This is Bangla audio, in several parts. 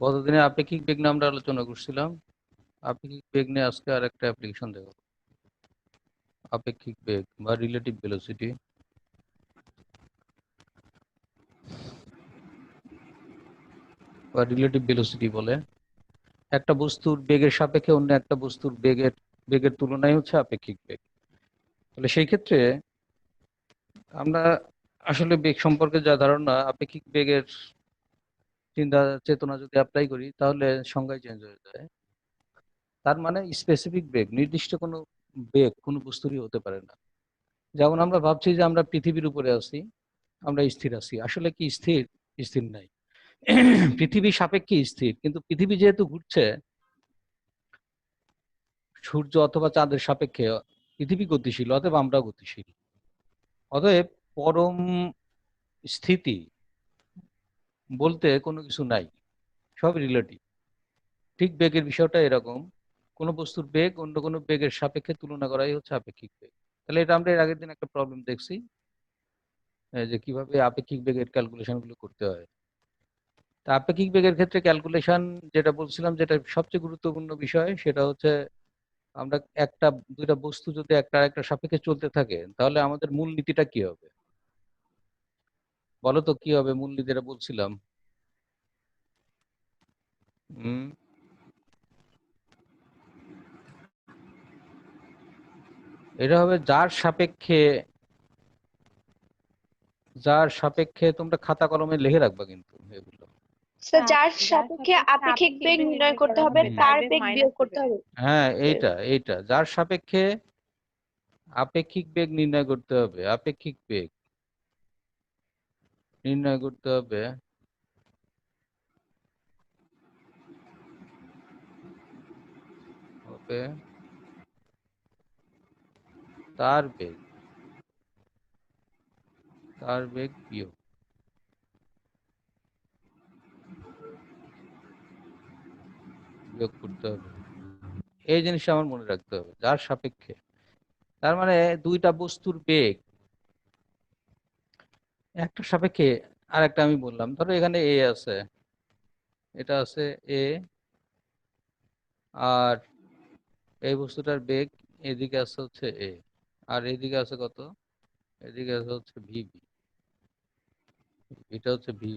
গতদিনে আপেক্ষিক বেগ নিয়ে আমরা আলোচনা করছিলাম। আপেক্ষিক বেগ নিয়ে আজকে আর একটা অ্যাপ্লিকেশন দেখো। আপেক্ষিক বেগ বা রিলেটিভ ভেলোসিটি। বা রিলেটিভ ভেলোসিটি বলে একটা বস্তুর বেগের সাপেক্ষে অন্য একটা বস্তুর বেগের তুলনায় হচ্ছে আপেক্ষিক বেগ। তাহলে সেই ক্ষেত্রে আমরা আসলে বেগ সম্পর্কে যা ধারণা, আপেক্ষিক বেগের চিন্তা চেতনা যদি অ্যাপ্লাই করি তাহলে সংজ্ঞায় চেঞ্জ হয়ে যায়। তার মানে স্পেসিফিক বেগ, নির্দিষ্ট কোনো বেগ কোনো বস্তুরই হতে পারে না। যেমন আমরা ভাবছি যে আমরা পৃথিবীর উপরে আছি, আমরা স্থির আছি, আসলে কি স্থির? স্থির নাই। পৃথিবী সাপেক্ষে স্থির, কিন্তু পৃথিবী যেহেতু ঘুরছে সূর্য অথবা চাঁদের সাপেক্ষে, পৃথিবী গতিশীল, অতএব আমরাও গতিশীল। অতএব পরম স্থিতি বলতে কোনো কিছু নাই, সব রিলেটিভ। ঠিক বেগের বিষয়টা এরকম, কোনো বস্তুর বেগ অন্য কোনো বেগের সাপেক্ষে তুলনা করাই হচ্ছে আপেক্ষিক বেগ। তাহলে এটা আমরা এর আগের দিন একটা প্রবলেম দেখছি, যে কিভাবে আপেক্ষিক বেগের ক্যালকুলেশন গুলো করতে হয়। তা আপেক্ষিক বেগের ক্ষেত্রে ক্যালকুলেশন যেটা বলছিলাম, যেটা সবচেয়ে গুরুত্বপূর্ণ বিষয়, সেটা হচ্ছে আমরা একটা দুইটা বস্তু যদি একটা একটা সাপেক্ষে চলতে থাকে তাহলে আমাদের মূলনীতিটা কি হবে? বলো তো কি হবে মূলনীতিটা বলছিলাম। হম এটা হবে যার সাপেক্ষে তোমরা খাতা কলমে লিখে রাখবা কিন্তু এগুলো। স্যার, যার সাপেক্ষে আপেক্ষিক বেগ নির্ণয় করতে হবে তার বেগ বিয়োগ করতে হবে। হ্যাঁ, এইটা যার সাপেক্ষে আপেক্ষিক বেগ নির্ণয় করতে হবে, আপেক্ষিক বেগ নির্ণয় করতে হবে হবে তার বেগ, বিয়োগ বিয়োগ করতে হবে। এই জিনিসটা আমার মনে রাখতে হবে, যার সাপেক্ষে। তার মানে দুইটা বস্তুর বেগ একটা সাপেক্ষে আর একটা, আমি বললাম ধরো এখানে এ আছে, এটা আছে এ, আর এই বস্তুটার বেগ এদিকে আছে হচ্ছে এ, আর এদিকে আছে কত? এদিকে আছে হচ্ছে ভিবি, এটা হচ্ছে ভি।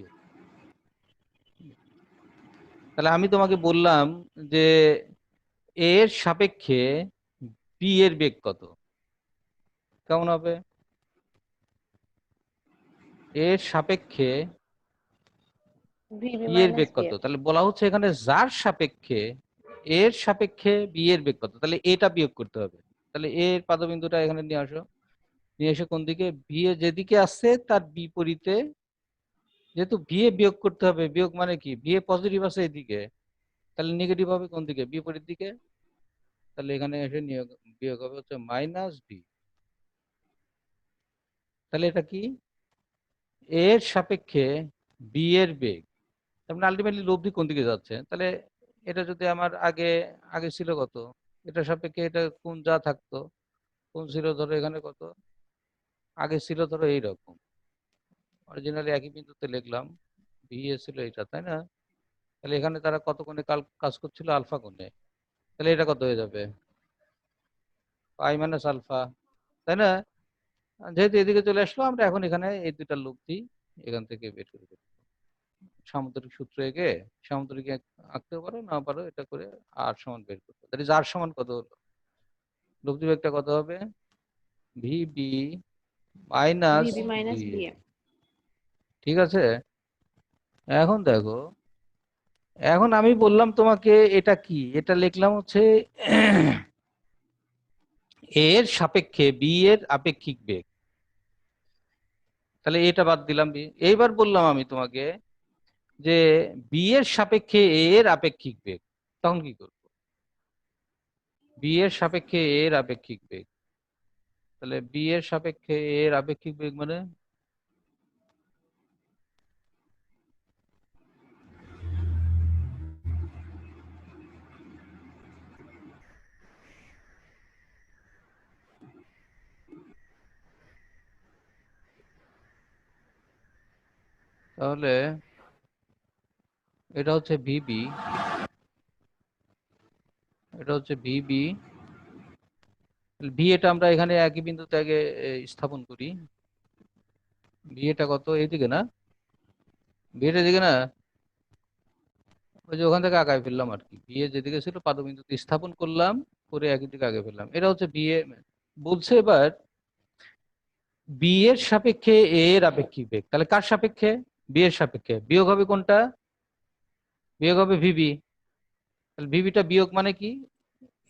তাহলে আমি তোমাকে বললাম যে এর সাপেক্ষে বি এর বেগ কত, কেমন হবে? এর সাপেক্ষে ভিবি বি এর মাইনাস বেগ বি কত? এফ। তাহলে বলা হচ্ছে এখানে যার সাপেক্ষে এর সাপেক্ষে বি এর বেগ কত, তাহলে এটা বিয়োগ করতে হবে। তাহলে এর পাদবিন্দুটা এখানে নিয়ে আসো, নিয়ে এসে কোন দিকে, বি এ যেদিকে আসছে তার বিপরীতে, যেহেতু বি এ বিয়োগ করতে হবে, বিয়োগ মানে কি, বি এ পজিটিভ আছে এদিকে, তাহলে নেগেটিভ হবে কোন দিকে, বিপরীত দিকে। তাহলে এখানে এসে বিয়োগ হবে হচ্ছে মাইনাস বি। তাহলে এটা কি, এর সাপেক্ষে বি এর বেগ, তার মানে আলটিমেটলি লব্ধি কোন দিকে যাচ্ছে। তাহলে এটা যদি আমার আগে আগে ছিল কত, এটা সাপেক্ষে এটা কোন যা থাকতো, কোন ছিল ধরো এখানে কত, আগে ছিল ধরো এইরকম, অরিজিনালি একই বিন্দুতে লিখলাম, ভি এ ছিল এটা, তাই না? তাহলে এখানে তারা কত কোণে কাজ করছিল, আলফা কোণে। তাহলে এটা কত হয়ে যাবে, পাই মাইনাস আলফা, তাই না? যেহেতু এদিকে চলে আসলো, আমরা এখন এখানে এই দুইটা লব্ধি এখান থেকে বের করে দেবো। সামুদ্রিক সূত্র এঁকে সামুদ্রিক আঁকতেও পারো, না পারো, এটা করে আর সমান বের করতে। তাহলে যার সমান কত হলো, লব্ধি বেগটা কত হবে, V B minus V B minus B. B F. ঠিক আছে, এখন দেখো, এখন আমি বললাম তোমাকে এটা কি, এটা লিখলাম হচ্ছে এর সাপেক্ষে বি এর আপেক্ষিক বেগ। তাহলে এটা বাদ দিলাম বি। এইবার বললাম আমি তোমাকে যে বি এর সাপেক্ষে এ এর আপেক্ষিক বেগ, তখন কি করবো? বি এর সাপেক্ষে এ এর আপেক্ষিক বেগ, তাহলে বি এর সাপেক্ষে এ এর আপেক্ষিক বেগ মানে, তাহলে এটা হচ্ছে ভিবি, এটা হচ্ছে ভিবি। ভি এটা আমরা এখানে একই বিন্দুতে আগে স্থাপন করি। ভি এটা কত, এইদিকে না, ভি এটা এদিকে না, ওই যে ওখান থেকে আগায় ফেললাম আর কি, ভি এ যেদিকে ছিল পাদবিন্দুতে স্থাপন করলাম, করে একই দিকে আগে ফেললাম। এটা হচ্ছে ভি এ। বলছে এবার বি এর সাপেক্ষে এ এর আপেক্ষিক বেগ, তাহলে কার সাপেক্ষে? বি এর সাপেক্ষে। বিয়োগ হবে কোনটা? বিয়োগ হবে ভিবি। তাহলে ভিবিটা বিয়োগ মানে কি?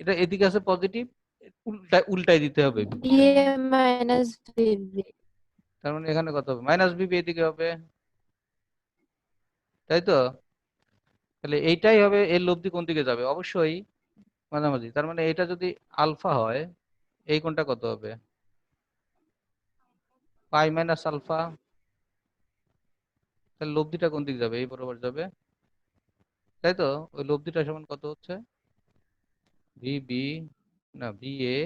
এটা এদিকে আছে পজিটিভ, উল্টায় উল্টায় দিতে হবে ভিবিটা। বিএ মাইনাস বিবি। তার মানে এখানে কত হবে? মাইনাস ভিবি এদিকে হবে, তাই তো? তাহলে এইটাই হবে, এর লব্ধি কোন দিকে যাবে? অবশ্যই মাঝামাঝি। তার মানে এটা যদি আলফা হয়, এই কোণটা কত হবে? পাই মাইনাস আলফা। তাহলে লব্ধিটা কোন দিকে যাবে? এই বরাবর যাবে, তাই তো? ওই লব্ধিটা সমান কত হচ্ছে? ভিবি, না ভি এ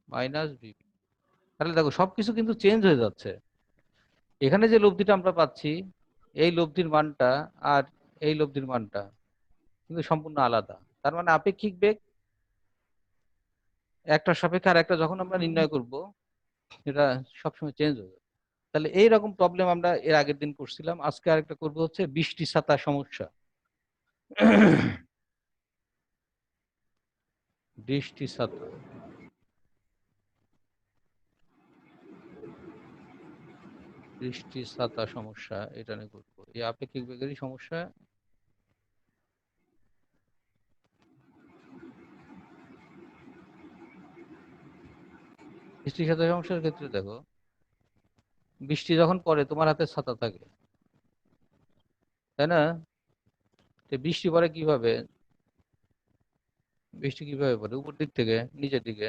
মাইনাস ভিবি। তাহলে দেখো সবকিছু কিন্তু চেঞ্জ হয়ে যাচ্ছে। এখানে যে লব্ধিটা আমরা পাচ্ছি, এই লব্ধির মানটা আর এই লব্ধির মানটা কিন্তু সম্পূর্ণ আলাদা। তার মানে আপেক্ষিক বেগ একটা সাপেক্ষে আর একটা যখন আমরা নির্ণয় করব, এটা সবসময় চেঞ্জ হয়ে যাবে। তাহলে এইরকম প্রবলেম আমরা এর আগের দিন করছিলাম। আজকে আরেকটা করবো হচ্ছে বৃষ্টি ছাতা সমস্যা। বৃষ্টি ছাতা, বৃষ্টি ছাতা সমস্যা, এটা নিয়ে করবো। এই আপেক্ষিক বেগেরই সমস্যা। বৃষ্টি ছাতা সমস্যার ক্ষেত্রে দেখো, বৃষ্টি যখন পড়ে তোমার হাতে ছাতা থাকে, তাই না? তো বৃষ্টি পড়ে কিভাবে? বৃষ্টি কিভাবে পড়ে? উপর দিক থেকে নিচের দিকে।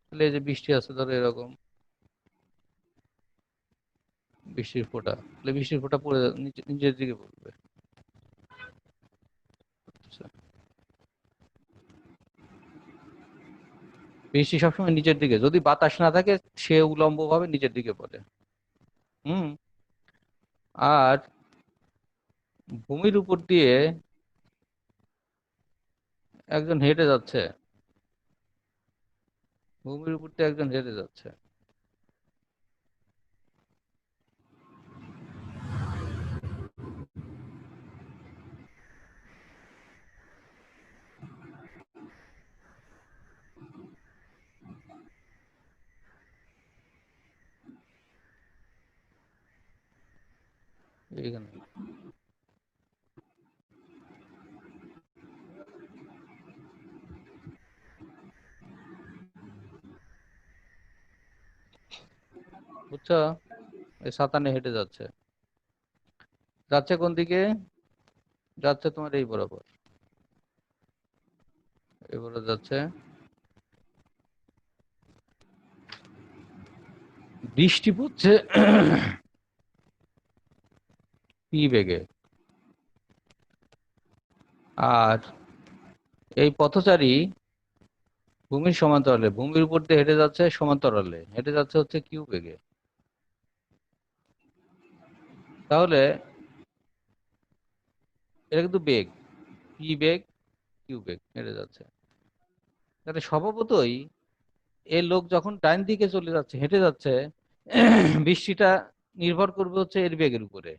তাহলে এই যে বৃষ্টি আছে ধরো এরকম, বৃষ্টির ফোঁটা, তাহলে বৃষ্টির ফোঁটা পড়ে নিচের দিকে পড়বে। আচ্ছা, বৃষ্টি সবসময় নিচের দিকে, যদি বাতাস না থাকে সে উলম্ব ভাবে নিচের দিকে পড়ে। হুম। আর ভূমির উপর দিয়ে একজন হেঁটে যাচ্ছে, ভূমির উপর দিয়ে একজন হেঁটে যাচ্ছে, এইখানে। বুঝছো? এই ছাতা নিয়ে হেঁটে যাচ্ছে, যাচ্ছে কোন দিকে? যাচ্ছে তোমার এই বরাবর, এই বরাবর যাচ্ছে। বৃষ্টি পড়ছে পি বেগে, আর এই পথচারী ভূমির সমান্তরালে, ভূমির উপর দিয়ে হেঁটে যাচ্ছে, সমান্তরালে হেঁটে যাচ্ছে হচ্ছে কিউ বেগে। তাহলে এটা কিন্তু বেগ, পি বেগ, কিউ বেগ হেঁটে যাচ্ছে। তাহলে স্বভাবতই এই লোক যখন ডান দিকে চলে যাচ্ছে, হেঁটে যাচ্ছে, বৃষ্টিটা নির্ভর করবে হচ্ছে এর বেগের উপরে।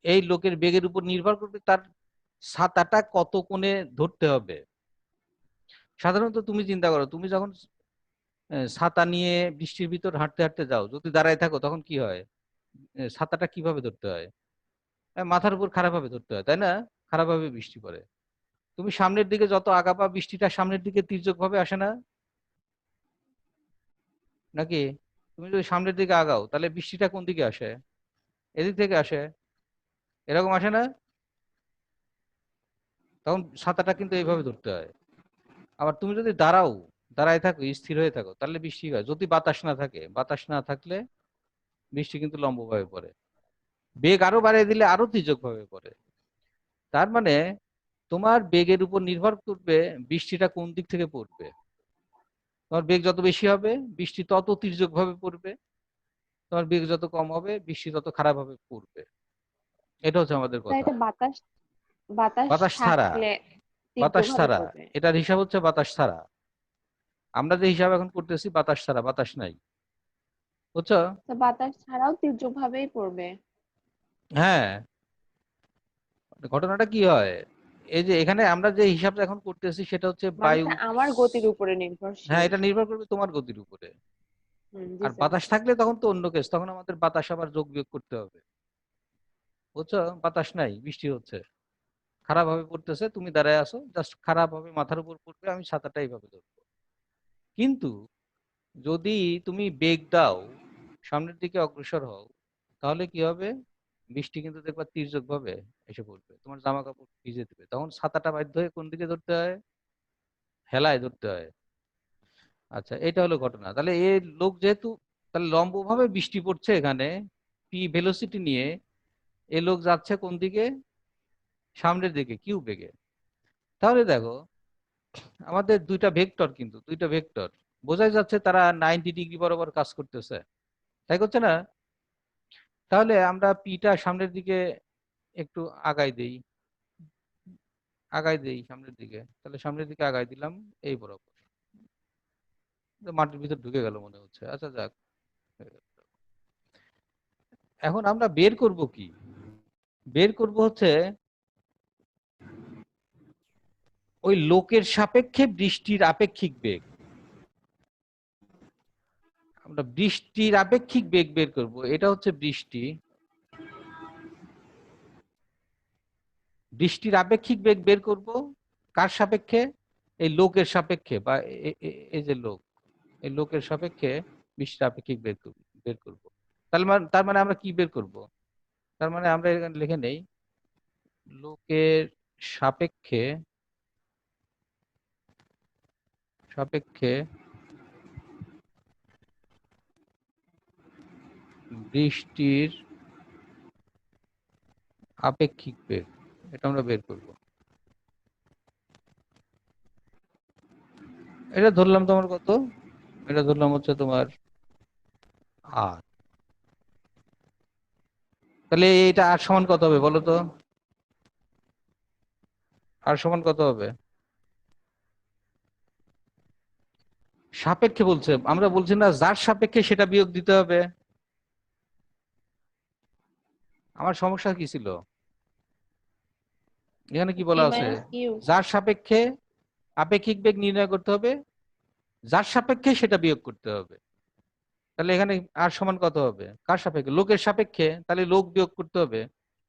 এই লোকের বেগের উপর নির্ভর করবে তার ছাতাটা কত কোণে ধরতে হবে। সাধারণত তুমি চিন্তা করো, তুমি যখন ছাতা নিয়ে বৃষ্টির ভিতর হাঁটতে হাঁটতে যাও, যদি দাঁড়ায় থাকো তখন কি হয়? ছাতাটা কিভাবে ধরতে হয়? মাথার উপর খারাপ ভাবে ধরতে হয়, তাই না? খারাপ ভাবে বৃষ্টি পড়ে। তুমি সামনের দিকে যত আগাবা, বৃষ্টিটা সামনের দিকে তির্যক ভাবে আসে না, নাকি? তুমি যদি সামনের দিকে আগাও তাহলে বৃষ্টিটা কোন দিকে আসে? এদিক থেকে আসে, এরকম আসে না? তখন ছাতাটা কিন্তু এইভাবে ধরতে হয়। আবার তুমি যদি দাঁড়াও, দাঁড়ায় থাকো, স্থির হয়ে থাকো, তাহলে বৃষ্টি হয়। যদি বাতাস না থাকে, বাতাস না থাকলে বৃষ্টি কিন্তু লম্বভাবে পড়ে। বেগ আরো বাড়িয়ে দিলে আরো তির্যক ভাবে পড়ে। তার মানে তোমার বেগের উপর নির্ভর করবে বৃষ্টিটা কোন দিক থেকে পড়বে। তোমার বেগ যত বেশি হবে বৃষ্টি তত তির্যক ভাবে পড়বে, তোমার বেগ যত কম হবে বৃষ্টি তত খারাপ ভাবে পড়বে। এটা হচ্ছে আমাদের তাই কথা। এটা বাতাস বাতাস বাতাস ছাড়া, থাকলে বাতাস তীব্রভাবে ছাড়া, পড়বে। এটার হিসাব হচ্ছে বাতাস ছাড়া। আমরা যে হিসাব এখন করতেছি বাতাস ছাড়া, বাতাস নাই, বুঝছো? তো বাতাস ছাড়াও তীব্রভাবেই পড়বে। হ্যাঁ, ঘটনাটা কি হয়, এই যে এখানে আমরা যে হিসাবটা এখন করতেছি সেটা হচ্ছে মানে বায়ু। হচ্ছে আমার গতির উপরে হ্যাঁ, নির্ভরশীল। এটা নির্ভর করবে তোমার গতির উপরে। জি আর স্যার। বাতাস থাকলে তখন তো অন্য কেস, তখন আমাদের বাতাস আবার যোগ বিয়োগ করতে হবে, বুঝছো? বাতাস নাই, বৃষ্টি হচ্ছে, খারাপ ভাবে পড়তেছে, তুমি দাঁড়ায় আছো, জাস্ট খারাপ ভাবে মাথার উপর পড়বে, আমি ছাতাটা এইভাবে ধরবো। কিন্তু যদি তুমি বেগ দাও, সামনের দিকে অগ্রসর হও, তাহলে কি হবে, বৃষ্টি কিন্তু দেখবা তির্যক ভাবে এসে পড়বে, তোমার জামা কাপড় ভিজে দেবে, তখন ছাতাটা বাধ্য হয়ে কোন দিকে ধরতে হয়, হেলায় ধরতে হয়। আচ্ছা, এটা হলো ঘটনা। তাহলে এই লোক যেহেতু, তাহলে লম্বভাবে বৃষ্টি পড়ছে এখানে, পি ভেলোসিটি নিয়ে, এই লোক যাচ্ছে কোন দিকে, সামনের দিকে, কিউ বেগে। তাহলে দেখো, আমাদের দুইটা ভেক্টর, কিন্তু দুইটা ভেক্টর বোঝাই যাচ্ছে তারা 90 ডিগ্রি বরাবর কাজ করতেছে, তাই করছে না? তাহলে আমরা পিটা সামনের দিকে একটু আগাই দেই, আগাই দেই সামনের দিকে, তাহলে সামনের দিকে আগাই দিলাম এই বরাবর, মাটির ভিতর ঢুকে গেল মনে হচ্ছে। আচ্ছা যাক, এখন আমরা বের করব কি, বের করব হচ্ছে ওই লোকের সাপেক্ষে বৃষ্টির আপেক্ষিক বেগ। আমরা বৃষ্টির আপেক্ষিক বেগ বের করব, এটা হচ্ছে বৃষ্টি, বৃষ্টির আপেক্ষিক বেগ বের করব কার সাপেক্ষে, এই লোকের সাপেক্ষে, বা এই যে লোক, এই লোকের সাপেক্ষে বৃষ্টির আপেক্ষিক বেগ বের করব। তার মানে আমরা কি বের করব, তার মানে আমরা এখানে লিখে নেই, লোকের সাপেক্ষে, সাপেক্ষে বৃষ্টির আপেক্ষিক বেগ, এটা আমরা বের করব। এটা ধরলাম তোমার কত, এটা ধরলাম হচ্ছে তোমার আর, তাহলে এটা আর সমান কত হবে বলো তো, আর সমান কত হবে? সাপেক্ষে বলছে, আমরা বলছি না যার সাপেক্ষে সেটা বিয়োগ দিতে হবে। আমার সমস্যা কি ছিল, এখানে কি পি বলা আছে, মাইনাস কিউ। যার সাপেক্ষে আপেক্ষিক বেগ নির্ণয় করতে হবে, যার সাপেক্ষে সেটা বিয়োগ করতে হবে। তাহলে এখানে আর সমান কত হবে, কার সাপেক্ষে, লোকের সাপেক্ষে, তাহলে লোক বিয়োগ করতে হবে,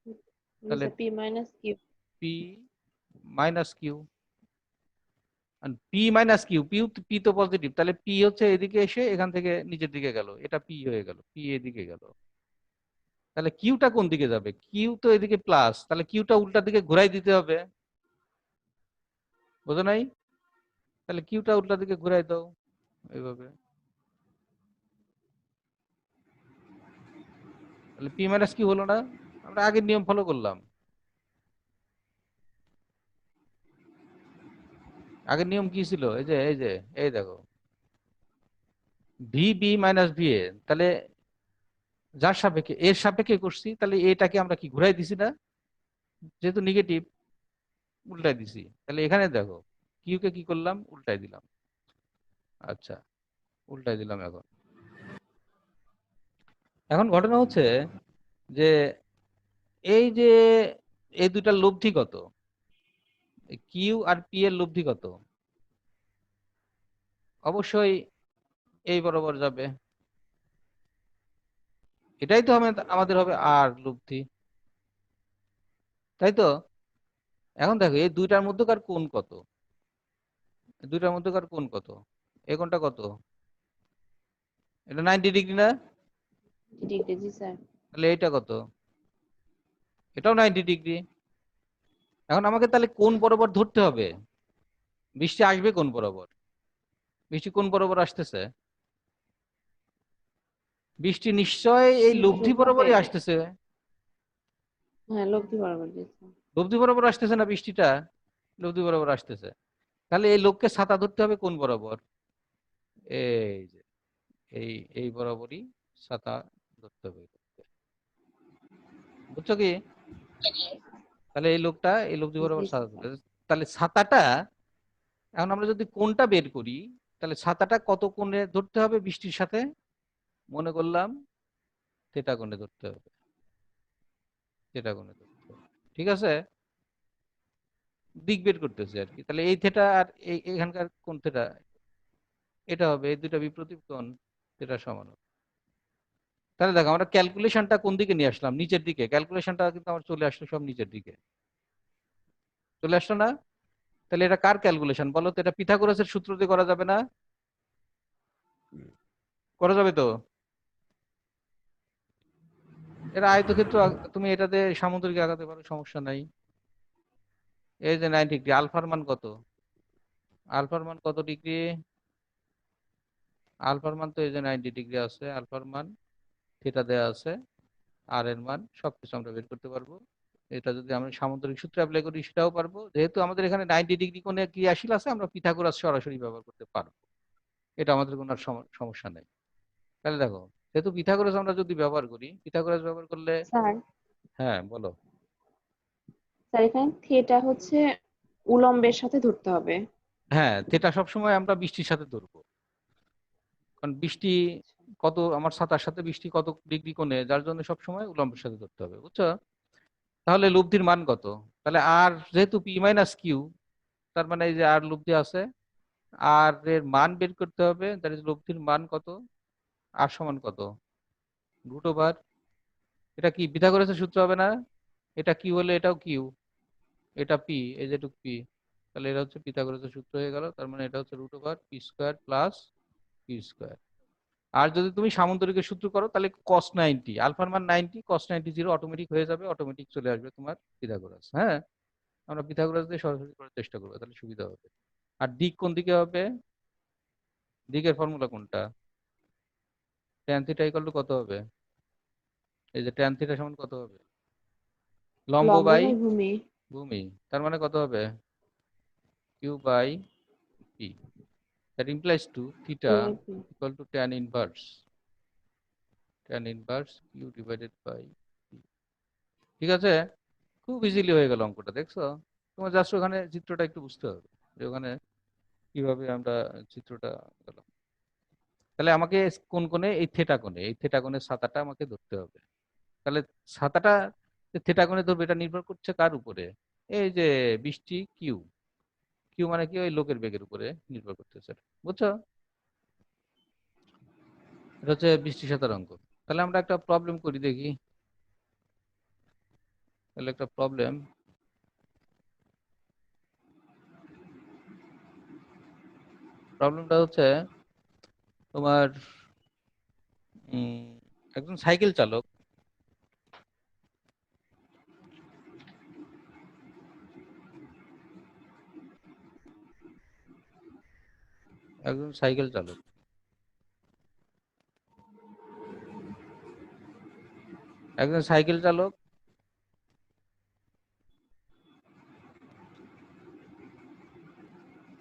জি তাহলে sir, P minus Q. P minus Q, P minus Q, P তো পজিটিভ, তাহলে পি হচ্ছে এদিকে এসে এখান থেকে নিচের দিকে গেল, এটা পি হয়ে গেল, পি এদিকে গেল। তাহলে কিউটা কোন দিকে যাবে, কিউ তো এদিকে প্লাস, তাহলে কিউটা উল্টা দিকে ঘুরাই দিতে হবে, বোঝো নাই? তাহলে কিউটা উল্টা দিকে ঘুরাই দাও এইভাবে, তাহলে পি মাইনাস কিউ হলো না, আমরা আগের নিয়ম ফলো করলাম। আগের নিয়ম কি ছিল, এই যে এই দেখো, V B minus V A, তাহলে যার সাপেক্ষে, এর সাপেক্ষে করছি, তাহলে এটাকে আমরা কি ঘুরাই দিছি না, যেহেতু নেগেটিভ উল্টাই দিছি, তাহলে এখানে দেখো কিউ কে কি করলাম, উল্টাই দিলাম। আচ্ছা, উল্টাই দিলাম। এখন এখন ঘটনা হচ্ছে যে এই যে এই দুইটার লব্ধি কত, কিউ আর পি এর লব্ধি কত, অবশ্যই এই বরাবর যাবে, এটাই তো আমাদের হবে আর লব্ধি, তাই তো? এখন দেখো এই দুইটার মধ্যকার কোণ কত, এই দুইটার মধ্যকার কোণ কত, এই কোণটা কত, এটা 90 ডিগ্রি না? ডিগ্রি, জি স্যার। তাহলে এইটা কত, এটাও 90 ডিগ্রি। এখন আমাকে তাহলে কোণ বরাবর ধরতে হবে, বৃষ্টি আসবে কোণ বরাবর, বৃষ্টি কোণ বরাবর আসতেছে, বৃষ্টি নিশ্চয় এই লব্ধি তীব্রভাবে। বরাবরই আসতেছে, হ্যাঁ, লব্ধি বরাবর, জি স্যার। লব্ধি বরাবর আসতেছে না বৃষ্টিটা, লব্ধি বরাবর আসতেছে। তাহলে এই লোককে ছাতা ধরতে হবে কোন বরাবর, এই যে এই এই বরাবরই ছাতা ধরতে হবে, বুঝছো কি? তাহলে এই লোকটি বরাবর ছাতা তুলে, তাহলে ছাতাটা এখন আমরা যদি কোণটা বের করি, তাহলে ছাতাটা কত কোণে ধরতে হবে বৃষ্টির সাথে? মনে করলাম থেটা কোণে ধরতে হবে, থেটা কোণে ধরতে হবে। ঠিক আছে, দিক বের করতেছে আর কি। তাহলে এই থেটা আর এখানকার কোণ থেটা এটা হবে, এই দুইটা বিপরীত কোণ, থেটা সমান হবে। তাহলে দেখো আমরা ক্যালকুলেশনটা কোন দিকে নিয়ে আসলাম? নিচের দিকে। ক্যালকুলেশনটা কিন্তু আমার চলে আসলো সব নিচের দিকে, চলে আসলো না? তাহলে এটা কার ক্যালকুলেশন বলো তো? এটা পিথাগোরাসের সূত্র দিয়ে করা যাবে না? করা যাবে তো? এটা আয়তক্ষেত্র, তুমি এটাতে সামুদ্রিক আগাতে পারো, সমস্যা নাই। এই যে 90 ডিগ্রি, আলফার মান কত? আলফার মান কত ডিগ্রি? আলফার মান তো এই যে 90 ডিগ্রি আছে, আলফার মান থিটা দেয়া আছে, আর এর মান সবকিছু আমরা বের করতে পারবো। এটা যদি আমরা সামুদ্রিক সূত্র অ্যাপ্লাই করি সেটাও পারবো। যেহেতু আমাদের এখানে 90 ডিগ্রি কোণে ক্রিয়াশীল আছে, আমরা পিথাগোরাস সরাসরি ব্যবহার করতে পারবো, এটা আমাদের কোনো আর সমস্যা নেই। তাহলে দেখো, যেহেতু পিথাগোরাস আমরা যদি ব্যবহার করি, পিথাগোরাস ব্যবহার করলে, স্যার, হ্যাঁ বলো। স্যার এখানে থিটা হচ্ছে উলম্বের সাথে ধরতে হবে। হ্যাঁ, থিটা সবসময় আমরা বৃষ্টির সাথে ধরবো, কারণ বৃষ্টি কত, আমার ছাতার সাথে বৃষ্টি কত ডিগ্রি কোণে, যার জন্য সবসময় উলম্বের সাথে ধরতে হবে, বুঝছো? তাহলে লব্ধির মান কত? তাহলে আর যেহেতু পি মাইনাস কিউ, তার মানে এই যে আর লব্ধি আছে, আর এর মান বের করতে হবে। দ্যাট ইজ লব্ধির মান কত? আর সমান কত? রুট ওভার, এটা কি পিথাগোরাসের সূত্র হবে না? এটা কিউ হলে এটাও কিউ, এটা পি, এই যেটুক পি, তাহলে এটা হচ্ছে পিথাগোরাসের সূত্র হয়ে গেল। তার মানে এটা হচ্ছে root over P square plus Q square. আর যদি তুমি সামন্তরিকের সূত্র করো, তাহলে cos 90, আলফার মান 90, cos 90 0 অটোমেটিক হয়ে যাবে, অটোমেটিক চলে আসবে তোমার পিথাগোরাস। হ্যাঁ, আমরা পিথাগোরাস দিয়ে সরাসরি করার চেষ্টা করবো, তাহলে সুবিধা হবে। আর দিক কোন দিকে হবে? দিকের ফর্মুলা কোনটা? ট্যান থিটা ইকুয়াল টু কত হবে? এই যে ট্যান থিটা সমান কত হবে? লম্ব লম্ব বাই বাই ভূমি। ভূমি, তার মানে কত হবে? Q by P. That implies two theta Q by P. Equal to tan inverse Q divided by P. ঠিক আছে, খুব ইজিলি হয়ে গেল অঙ্কটা, দেখছো? তোমার জাস্ট ওখানে চিত্রটা একটু বুঝতে হবে, যে ওখানে কিভাবে আমরা চিত্রটা গেলাম। তাহলে আমাকে কোন কোণে? এই থেটা কোণের ছাতাটা আমাকে ধরতে হবে। তাহলে ছাতাটা থেটা কোণে ধরবে, এটা নির্ভর করছে কার উপরে? এই যে বৃষ্টি কিউ, কিউ মানে কি? ওই লোকের বেগের উপরে নির্ভর করতেছে, বুঝছো? এটা হচ্ছে বৃষ্টি ছাতার অঙ্ক। তাহলে আমরা একটা প্রবলেম করি দেখি। তাহলে একটা প্রবলেমটা হচ্ছে তোমার, একজন সাইকেল চালক একজন সাইকেল চালক একজন সাইকেল চালক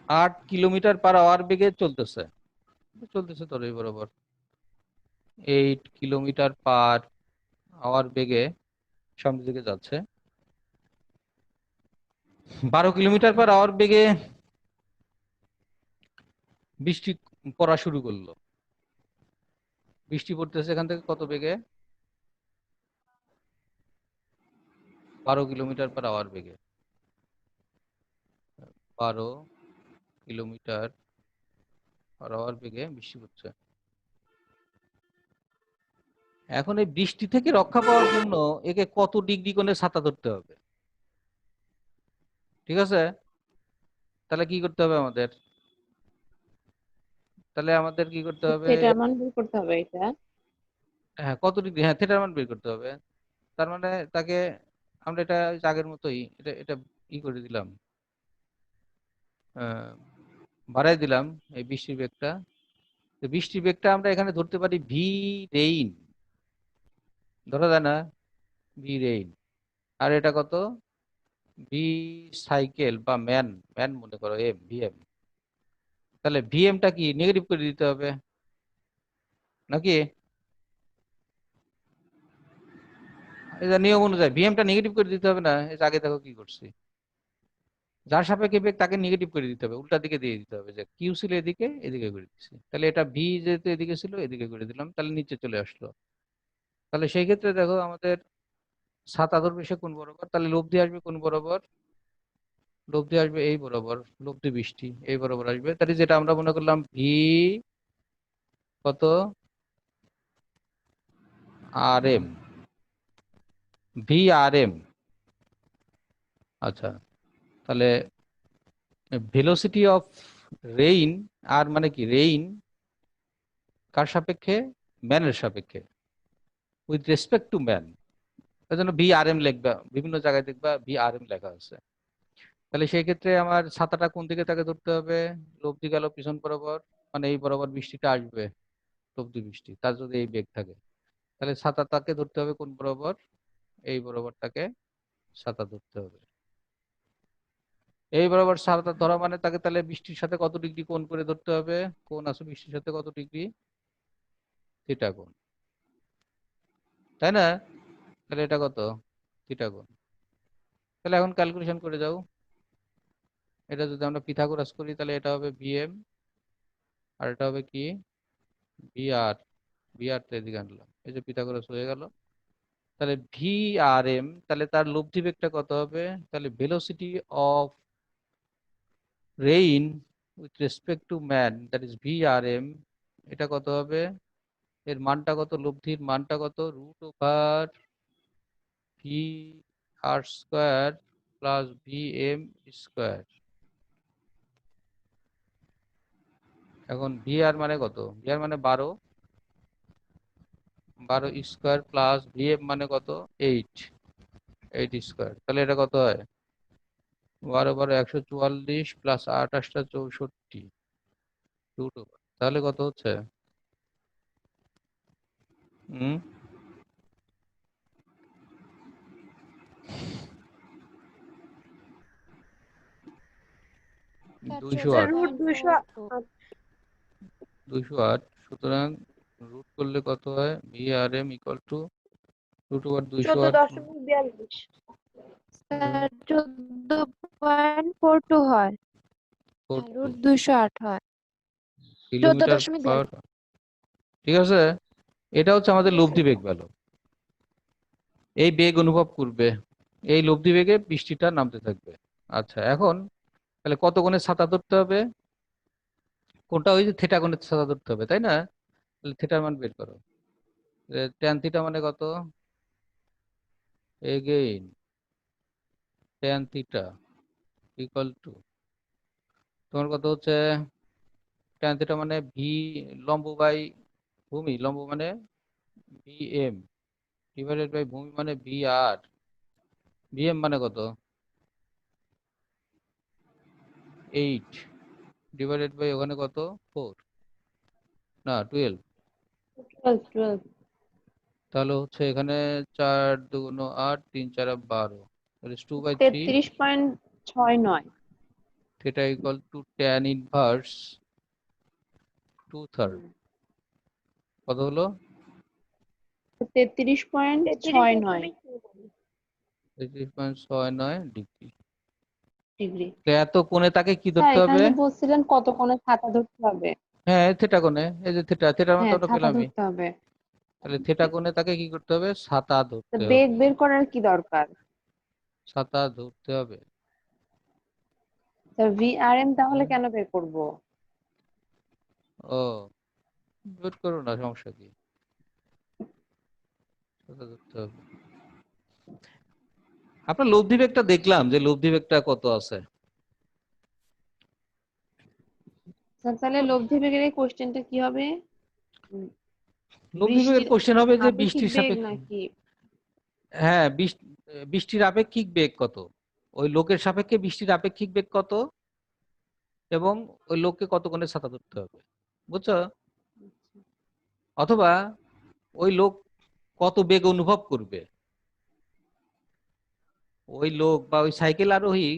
8 কিলোমিটার/আওয়ার বেগে চলতেছে, চলতেছে তোর এই বরাবর 8 কিলোমিটার/আওয়ার বেগে সামনের দিকে যাচ্ছে। 12 কিলোমিটার/আওয়ার বেগে বৃষ্টি পড়া শুরু করলো। বৃষ্টি পড়তেছে এখান থেকে কত বেগে? 12 কিলোমিটার/আওয়ার বেগে। 12 কিলোমিটার/আওয়ার বেগে বৃষ্টি পড়ছে। এখন এই বৃষ্টি থেকে রক্ষা পাওয়ার জন্য একে কত ডিগ্রি কোণে ছাতা ধরতে হবে? ঠিক আছে, তাহলে কি করতে হবে আমাদের? তাহলে আমাদের কি করতে হবে? থিটার মান বের করতে হবে এটা। হ্যাঁ, কত ডিগ্রি, হ্যাঁ থিটার মান বের করতে হবে। তার মানে তাকে আমরা এটা ওই যে আগের মতোই এটা এটা ই করে দিলাম, আহ, বাড়াই দিলাম এই বৃষ্টির বেগটা। তো বৃষ্টির বেগটা আমরা এখানে ধরতে পারি ভি রেইন, ধরা যায় না? V rain. আর এটা কত? ভি সাইকেল বা ম্যান, ম্যান মনে করো এম, ভিএম। তাহলে ভিএমটা কি নেগেটিভ করে দিতে হবে নাকি? এটা নিয়ম অনুযায়ী ভিএমটা নেগেটিভ করে দিতে হবে না? এই যে আগে দেখো কি করছি, যার সাপেক্ষে বেগ তাকে নেগেটিভ করে দিতে হবে, উল্টা দিকে দিয়ে দিতে হবে, যে কিউ ছিল এদিকে, এদিকে করে দিচ্ছি। তাহলে এটা ভি যেহেতু এদিকে ছিল, এদিকে করে দিলাম, তাহলে নিচে চলে আসলো। তাহলে সেই ক্ষেত্রে দেখো আমাদের 7 আদর্শে কোন বরাবর, তাহলে লব্ধি আসবে কোন বরাবর, লব্ধি আসবে এই বরাবর, লব্ধি 20টি এই বরাবর আসবে। তাহলে যেটা আমরা মনে করলাম ভি কত, R M, V R M. আচ্ছা, তাহলে ভেলোসিটি অফ রেইন, আর মানে কি রেইন কার সাপেক্ষে, ম্যানের সাপেক্ষে, উইথ রেসপেক্ট টু ম্যান। এই জন্য ভি আর এম লিখবা, বিভিন্ন জায়গায় দেখবা ভি আর এম লেখা আছে। তাহলে সেই ক্ষেত্রে আমার ছাতাটা কোন দিকে তাকে ধরতে হবে, লব্ধি গেল পিছন বরাবর, মানে এই বরাবর বৃষ্টিটা আসবে, লব্ধি বৃষ্টি, তার যদি এই বেগ থাকে, তাহলে ছাতা তাকে ধরতে হবে কোন বরাবর, এই বরাবর তাকে ছাতা ধরতে হবে। এই বরাবর ছাতা ধরা মানে তাকে তাহলে বৃষ্টির সাথে কত ডিগ্রি কোণ করে ধরতে হবে, কোণ আছে বৃষ্টির সাথে কত ডিগ্রি, থিটা কোণ, তাই না? তাহলে এটা কত, থিটা কোণ। তাহলে এখন ক্যালকুলেশন করে যাও, এটা যদি আমরা পিথাগোরাস করি তাহলে এটা হবে ভিএম, আর এটা হবে কি ভিআর, ভিআর তো এদিকে আনলাম, এই যে পিথাগোরাস হয়ে গেল। তাহলে ভি আর এম, তাহলে তার লব্ধি বেগটা কত হবে, তাহলে velocity of rain with respect to man, that is V R M, এটা কত হবে, এর মানটা কত, লব্ধির মানটা কত, root over V R square plus V M square. এখন ভি আর মানে কত, ভি আর মানে 12, 12 স্কোয়ার প্লাস ভি এম মানে কত, 8, 8 স্কোয়ার। তাহলে এটা কত হয়, 12 12 144 প্লাস 8 8 64 রুট ওভার, তাহলে কত হচ্ছে, হুম, দুইশো আট, রুট 208। 208। সুতরাং রুট করলে কত হয়, V R M equal to root over 208 14.42। Sir 14.42 হয়, রুট 208 হয়। কিলোমিটার 14.42। পার। ঠিক আছে, এটা হচ্ছে আমাদের লব্ধি বেগ ভ্যালু, এই বেগ অনুভব করবে, এই লব্ধি বেগে বৃষ্টিটা নামতে থাকবে। আচ্ছা, এখন তাহলে কত কোণের ছাতা ধরতে হবে, কোনটা, ওই যে থিটা কোণের ছাতা ধরতে হবে, তাই না? তাহলে থিটার মান বের করো, ট্যান থিটা মানে কত, again tan theta equal two, তোমার কত হচ্ছে, ট্যান থিটা মানে ভি লম্ব বাই ভূমি, লম্ব মানে ভি এম ডিভাইডেড বাই ভূমি মানে ভি আর, ভি এম মানে কত, 8 ডিভাইডেড বাই ওখানে কত, 4 না 12, 12। তাহলে হচ্ছে এখানে 4 2 8 3 4 12, তাহলে 2/3 33.69। Theta equal to tan inverse 2/3, কত হলো, 33.69 33.69 ডিগ্রি। ডিগ্রি। এত কোণে তাকে কি হ্যাঁ, ধরতে এখানে হবে, তো বলছিলেন কত কোণে ছাতা ধরতে হবে। হ্যাঁ থিটা কোণে, এই যে থিটা, থিটার মান তো হ্যাঁ, আমরা ছাতা পেলামই। ধরতে হবে। তাহলে থিটা কোণে তাকে কি করতে হবে, ছাতা তো ধরতে বেগ হবে, বের করার কি দরকার? ছাতা ধরতে হবে। তো VRM তাহলে হুম, কেন বের করব? ও বের করো না, সমস্যা কি, ছাতা ধরতে হবে। আপনার লব্ধি বেগটা দেখলাম যে লব্ধি বেগটা কত আছে, স্যার, তাহলে লব্ধি বেগের এই কোশ্চেনটা কি হবে? উম, লব্ধি বেগের বৃষ্টির কোশ্চেন হবে যে আপেক্ষিক বৃষ্টির বেগ সাপেক্ষে, নাকি? হ্যাঁ বৃষ্টির আপেক্ষিক বেগ কত, ওই লোকের সাপেক্ষে বৃষ্টির আপেক্ষিক বেগ কত, এবং ওই লোককে কত কোণে ছাতা ধরতে হবে, বুঝছো? অথবা ওই লোক কত বেগ অনুভব করবে, ওই লোক বা ওই সাইকেল আরোহী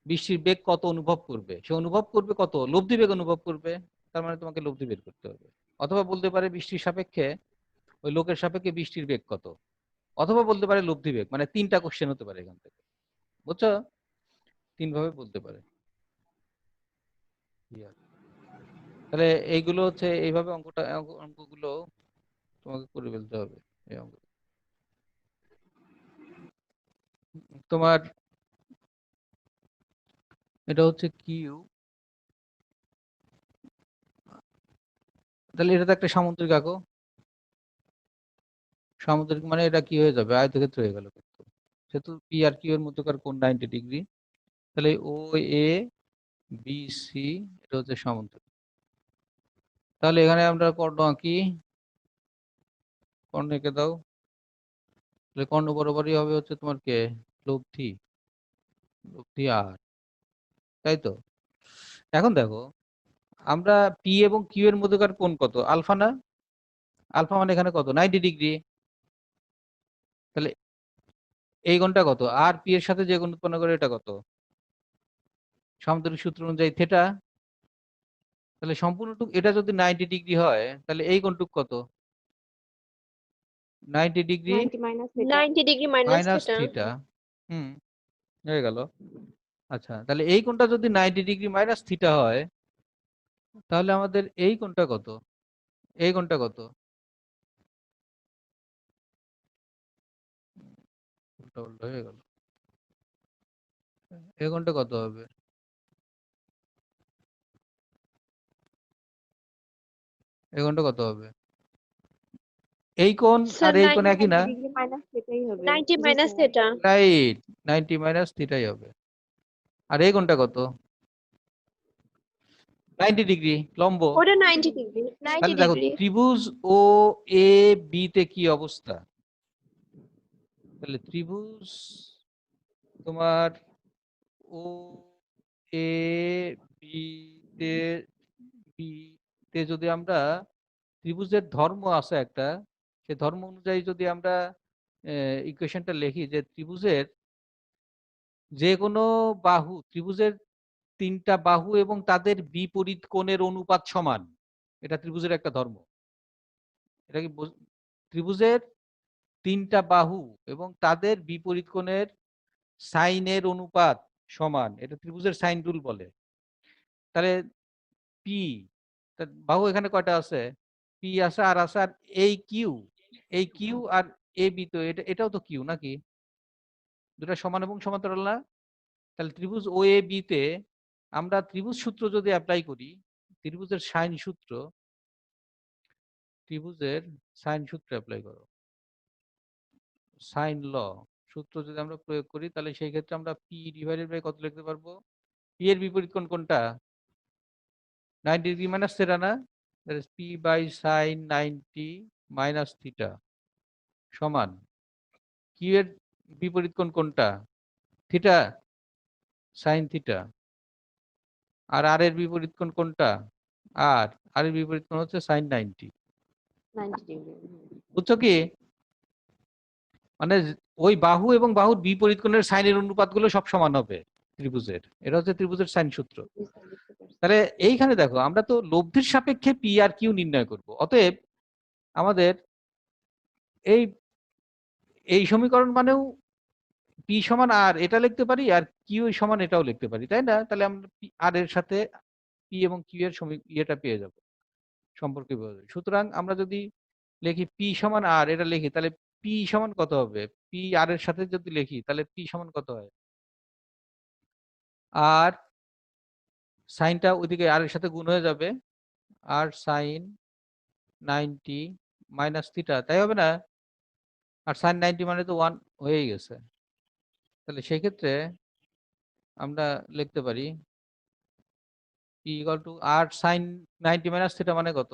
বৃষ্টির বেগ কত অনুভব করবে, সে অনুভব করবে কত, লব্ধি বেগ অনুভব করবে, তার মানে তোমাকে লব্ধি বের করতে হবে। অথবা বলতে পারে বৃষ্টির সাপেক্ষে ওই লোকের সাপেক্ষে বৃষ্টির বেগ কত, অথবা বলতে পারে লব্ধি বেগ, মানে 3টা কোশ্চেন হতে পারে এখান থেকে, বুঝছো? 3 ভাবে বলতে পারে। Yeah. তাহলে এইগুলো হচ্ছে এইভাবে অঙ্কগুলো তোমাকে করে ফেলতে হবে। এই অঙ্ক তোমার এটা হচ্ছে কিউ, তাহলে এটা তো একটা সামুদ্রিক আঁকো। সামুদ্রিক মানে এটা কি হয়ে যাবে, আয়তক্ষেত্র হয়ে গেল কিন্তু, সেহেতু পি আর কিউ এর মধ্যকার কোণ 90 ডিগ্রি, তাহলে ও এ বি সি এটা হচ্ছে সামুদ্রিক। তাহলে এখানে আমরা কর্ণ আঁকি, কর্ণ এঁকে দাও। তাহলে কর্ণ বরাবরই হবে হচ্ছে তোমার কে, লব্ধি, লব্ধি আর, তাই তো? এখন দেখো আমরা পি এবং কিউ এর মধ্যকার কোণ কত, আলফা না? আলফা মানে এখানে কত, 90 ডিগ্রি। তাহলে এই কোণটা কত, আর পি এর সাথে যে কোণ উৎপন্ন করে এটা কত, সামুদ্রিক সূত্র অনুযায়ী থেটা। তাহলে সম্পূর্ণটুক এটা যদি 90 ডিগ্রি হয়, তাহলে এই কোণটুক কত, 90 degree 90 degree minus minus theta. Theta. হুম, হয়ে গেল। আচ্ছা, তাহলে এই কোণটা যদি 90 ডিগ্রি মাইনাস থিটা হয়, তাহলে আমাদের এই কোণটা কত, এই কোণটা কত, উল্টা উল্টা হয়ে গেল, এই কোণটা কত হবে, এই কোণটা কত হবে, এই কোণ আর স্যার এই কোণ একই না? 90 মাইনাস থিটা। রাইট, 90 মাইনাস থিটাই হবে। আর এই কোণটা কত, 90 ডিগ্রি লম্ব। ওটা 90 ডিগ্রি। 90 তাহলে দেখো ডিগ্রি। ত্রিভুজ ও এ বি তে কি অবস্থা, তাহলে ত্রিভুজ তোমার ও এ বি তে, বি তে যদি আমরা ত্রিভুজের ধর্ম আছে একটা, সে ধর্ম অনুযায়ী যদি আমরা ইকুয়েশনটা লিখি যে ত্রিভুজের যে কোনো বাহু, ত্রিভুজের 3টা বাহু এবং তাদের বিপরীত কোণের অনুপাত সমান, এটা ত্রিভুজের একটা ধর্ম। এটা কি ত্রিভুজের 3টা বাহু এবং তাদের বিপরীত কোণের সাইনের অনুপাত সমান, এটা ত্রিভুজের সাইন রুল বলে। তাহলে পি, বাহু এখানে কয়টা আছে, পি আছে আর আছে, আর এই কিউ, এই কিউ আর এ বি তো এটাও তো কিউ নাকি, দুটা সমান এবং সমান্তরাল না? তাহলে ত্রিভুজ ও এ বি তে আমরা ত্রিভুজ সূত্র যদি অ্যাপ্লাই করি, ত্রিভুজের সাইন সূত্র, ত্রিভুজের সাইন সূত্র অ্যাপ্লাই করো, সাইন ল সূত্র যদি আমরা প্রয়োগ করি, তাহলে সেই ক্ষেত্রে আমরা পি ডিভাইডেড বাই কত লিখতে পারবো, পি এর বিপরীত কোণ কোনটা, 90 ডিগ্রি মাইনাস থিটা না, that is P by sine 90 minus theta সমান কিউ এর বিপরীত কোণ কোনটা, থিটা, সাইন থিটা। আর আর এর বিপরীত কোণ কোনটা, আর আর এর বিপরীত কোণ হচ্ছে সাইন 90। বুঝছো কি, মানে ওই বাহু এবং বাহুর বিপরীত কোণের সাইনের অনুপাতগুলো সব সমান হবে ত্রিভুজের, এটা হচ্ছে ত্রিভুজের সাইন সূত্র। তাহলে এইখানে দেখো আমরা তো লব্ধির সাপেক্ষে পি আর কিউ নির্ণয় করব, অতএব আমাদের এই এই সমীকরণ মানেও পি সমান আর এটা লিখতে পারি, আর কিউ সমান এটাও লিখতে পারি, তাই না? তাহলে আমরা আর এর সাথে পি এবং কিউ এর ইয়েটা পেয়ে যাব, সম্পর্ক পেয়ে যাবো। সুতরাং আমরা যদি লিখি পি সমান আর এটা লিখি, তাহলে পি সমান কত হবে, পি আর এর সাথে যদি লিখি তাহলে পি সমান কত হয়, আর সাইনটা ওইদিকে আর এর সাথে গুণ হয়ে যাবে, আর সাইন 90 মাইনাস থিটা, তাই হবে না? আর সাইন 90 মানে তো 1 হয়েই গেছে। তাহলে সেই ক্ষেত্রে আমরা লিখতে পারি P equal to R sine 90 minus theta মানে কত,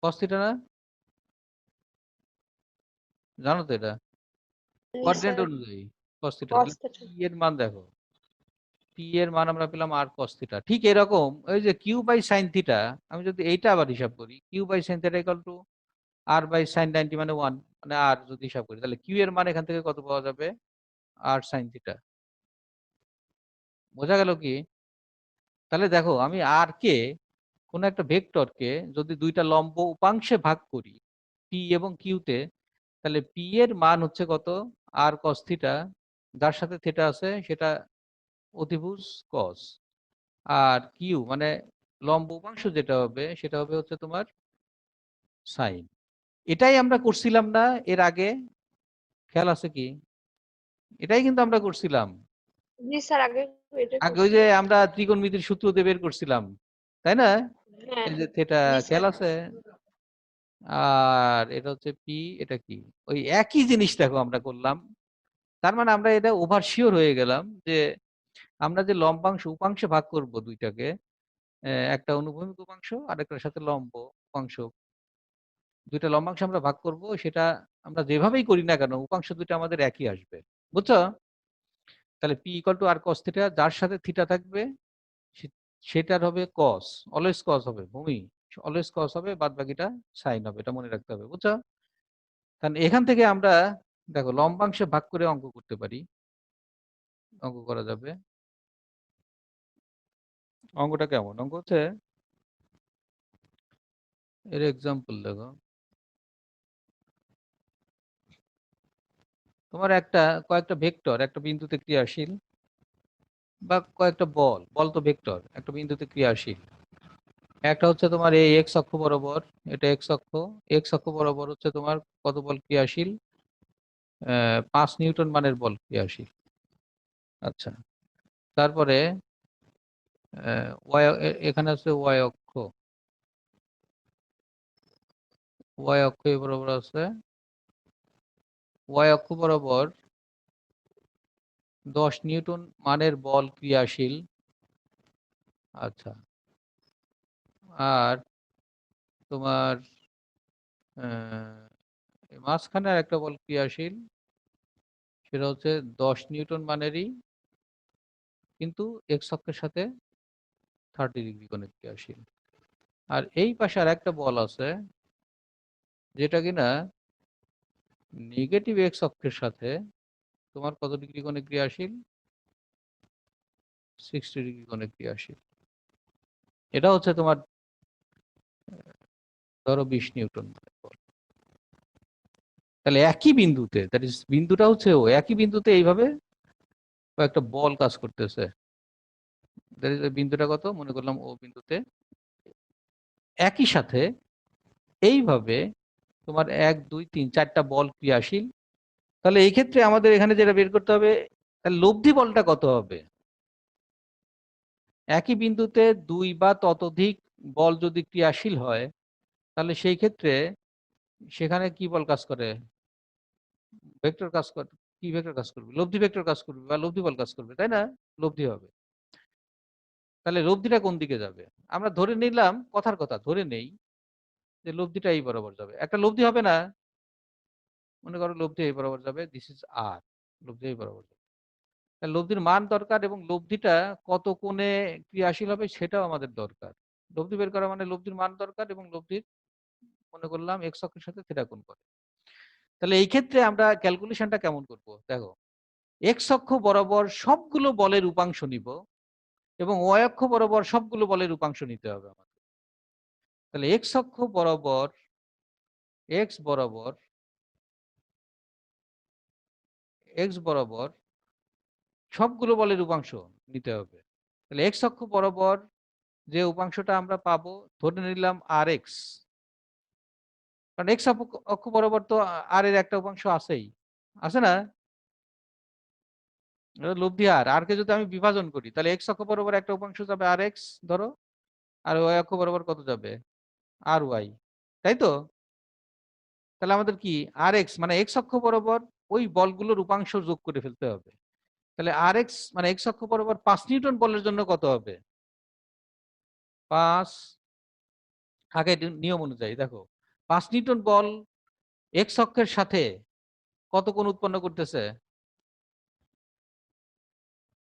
কস থিটা না? জানো তো এটা কোঅর্ডিনেট অনুযায়ী কস থিটা। তাহলে পি এর মান দেখো, পি এর মান আমরা পেলাম আর কস থিটা। ঠিক এরকম ওই যে কিউ বাই সাইন থিটা, আমি যদি এইটা আবার হিসাব করি, Q by sine theta equal to R by sine 90 মানে 1, মানে আর যদি হিসাব করি তাহলে কিউ এর মান এখান থেকে কত পাওয়া যাবে, আর সাইন থিটা। বোঝা গেল কি? তাহলে দেখো আমি আর কে, কোন একটা ভেক্টরকে যদি দুইটা লম্ব উপাংশে ভাগ করি পি এবং কিউতে, তাহলে পি এর মান হচ্ছে কত, আর কস থিটা, যার সাথে থিটা আছে সেটা অতিভুজ কস, আর কিউ মানে লম্ব উপাংশ যেটা হবে সেটা হবে হচ্ছে তোমার সাইন। এটাই আমরা করছিলাম না এর আগে, খেয়াল আছে কি? এটাই কিন্তু আমরা করছিলাম জি স্যার, আগে এটা আগে, ওই যে আমরা ত্রিকোণমিতির সূত্র দিয়ে বের করছিলাম, তাই না? হ্যাঁ এই যে থিটা, জি স্যার। খেয়াল আছে? আর এটা হচ্ছে পি, এটা কি, ওই একই জিনিস দেখো আমরা করলাম। তার মানে আমরা এটা ওভার শিওর হয়ে গেলাম যে আমরা যে লম্বাংশ উপাংশে ভাগ করব দুইটাকে, একটা অনুভূমিক উপাংশ আর একটার সাথে লম্ব উপাংশ, দুইটা লম্বাংশ আমরা ভাগ করব, সেটা আমরা যেভাবেই করি না কেন উপাংশ দুইটা আমাদের একই আসবে, বুঝছো? তাহলে P equal to R cos theta, যার সাথে থিটা থাকবে সেটার হবে কস, অলওয়েজ কস হবে, ভূমি অলওয়েজ কস হবে, বাদ বাকিটা সাইন হবে, এটা মনে রাখতে হবে, বুঝছো? কারণ এখান থেকে আমরা দেখো লম্বাংশে ভাগ করে অঙ্ক করতে পারি, অঙ্ক করা যাবে। অঙ্কটা কেমন? অঙ্ক হচ্ছে, এর এক্সাম্পল দেখো, তোমার কয়েকটা ভেক্টর একটা বিন্দুতে ক্রিয়াশীল, বা কয়েকটা বল, বল তো ভেক্টর, একটা বিন্দুতে ক্রিয়াশীল। একটা হচ্ছে তোমার এই এক্স অক্ষ বরাবর, এটা এক্স অক্ষ বরাবর হচ্ছে তোমার কত বল ক্রিয়াশীল? 5 নিউটন মানের বল ক্রিয়াশীল। আচ্ছা, তারপরে এখানে আছে ওয়াই অক্ষ এই বরাবর আছে, ওয়াই অক্ষ বরাবর 10 নিউটন মানের বল ক্রিয়াশীল। আচ্ছা, আর তোমার মাঝখানে আর একটা বল ক্রিয়াশীল, সেটা হচ্ছে 10 নিউটন মানেরই, কিন্তু এক্স অক্ষের সাথে 30 ডিগ্রি কোণে ক্রিয়াশীল। আর এই পাশে আর একটা বল আছে যেটা কিনা নেগেটিভ এক্স অক্ষের সাথে তোমার কত ডিগ্রি কোণে ক্রিয়াশীল? 60 ডিগ্রি কোণে ক্রিয়াশীল। এটা হচ্ছে তোমার ধরো 20 নিউটন বল। তাহলে একই বিন্দুতে, দ্যাট ইজ বিন্দুটা হচ্ছে ও, একই বিন্দুতে এইভাবে একটা বল কাজ করতেছে। দ্যাট ইজ বিন্দুটা কত মনে করলাম ও বিন্দুতে, একই সাথে এইভাবে তোমার 1 2 3 4টা বল ক্রিয়াশীল। তাহলে এই ক্ষেত্রে আমাদের এখানে যেটা বের করতে হবে, তাহলে লব্ধি বলটা কত হবে? একই বিন্দুতে 2 বা ততোধিক বল যদি ক্রিয়াশীল হয়, তাহলে সেই ক্ষেত্রে সেখানে কি বল কাজ করে? ভেক্টর কাজ করে। কি ভেক্টর কাজ করবে? লব্ধি ভেক্টর কাজ করবে বা লব্ধি বল কাজ করবে, তাই না? লব্ধি হবে। তাহলে লব্ধিটা কোন দিকে যাবে? আমরা ধরে নিলাম, কথার কথা ধরে নেই যে লব্ধিটা এই বরাবর যাবে। একটা লব্ধি হবে না? মনে করো লব্ধি এই বরাবর যাবে, দিস ইজ আর, লব্ধি এই বরাবর যাবে। তাহলে লব্ধির মান দরকার, এবং লব্ধিটা কত কোণে ক্রিয়াশীল হবে সেটাও আমাদের দরকার। লব্ধি বের করা মানে লব্ধির মান দরকার, এবং লব্ধির মনে করলাম এক্স অক্ষের সাথে থিটা কোণ করে। তাহলে এই ক্ষেত্রে আমরা ক্যালকুলেশনটা কেমন করব দেখো, এক্স অক্ষ বরাবর সবগুলো বলের উপাংশ নিব, এবং ওয়াই অক্ষ বরাবর সবগুলো বলের উপাংশ নিতে হবে আমাদের। তাহলে এক্স অক্ষ বরাবর এক্স বরাবর এক্স বরাবর সবগুলো বলের উপাংশ নিতে হবে। তাহলে এক্স অক্ষ বরাবর যে উপাংশটা আমরা পাবো, ধরে নিলাম আর এক্স, কারণ এক্স অক্ষ বরাবর তো আর এর একটা উপাংশ আছেই, আছে না? লব্ধি আর কে যদি আমি বিভাজন করি, তাহলে এক্স অক্ষ বরাবর একটা উপাংশ যাবে আর এক্স ধরো, আর ওয়াই অক্ষ বরাবর কত যাবে? আর ওয়াই, তাই তো? তাহলে আমাদের কি আর এক্স মানে এক্স অক্ষ বরাবর ওই বলগুলোর উপাংশ যোগ করে ফেলতে হবে। তাহলে আর এক্স মানে এক্স অক্ষ বরাবর 5 নিউটন বলের জন্য কত হবে? 5, আগে নিয়ম অনুযায়ী দেখো, 5 নিউটন বল এক্স অক্ষের সাথে কত কোণ উৎপন্ন করতেছে?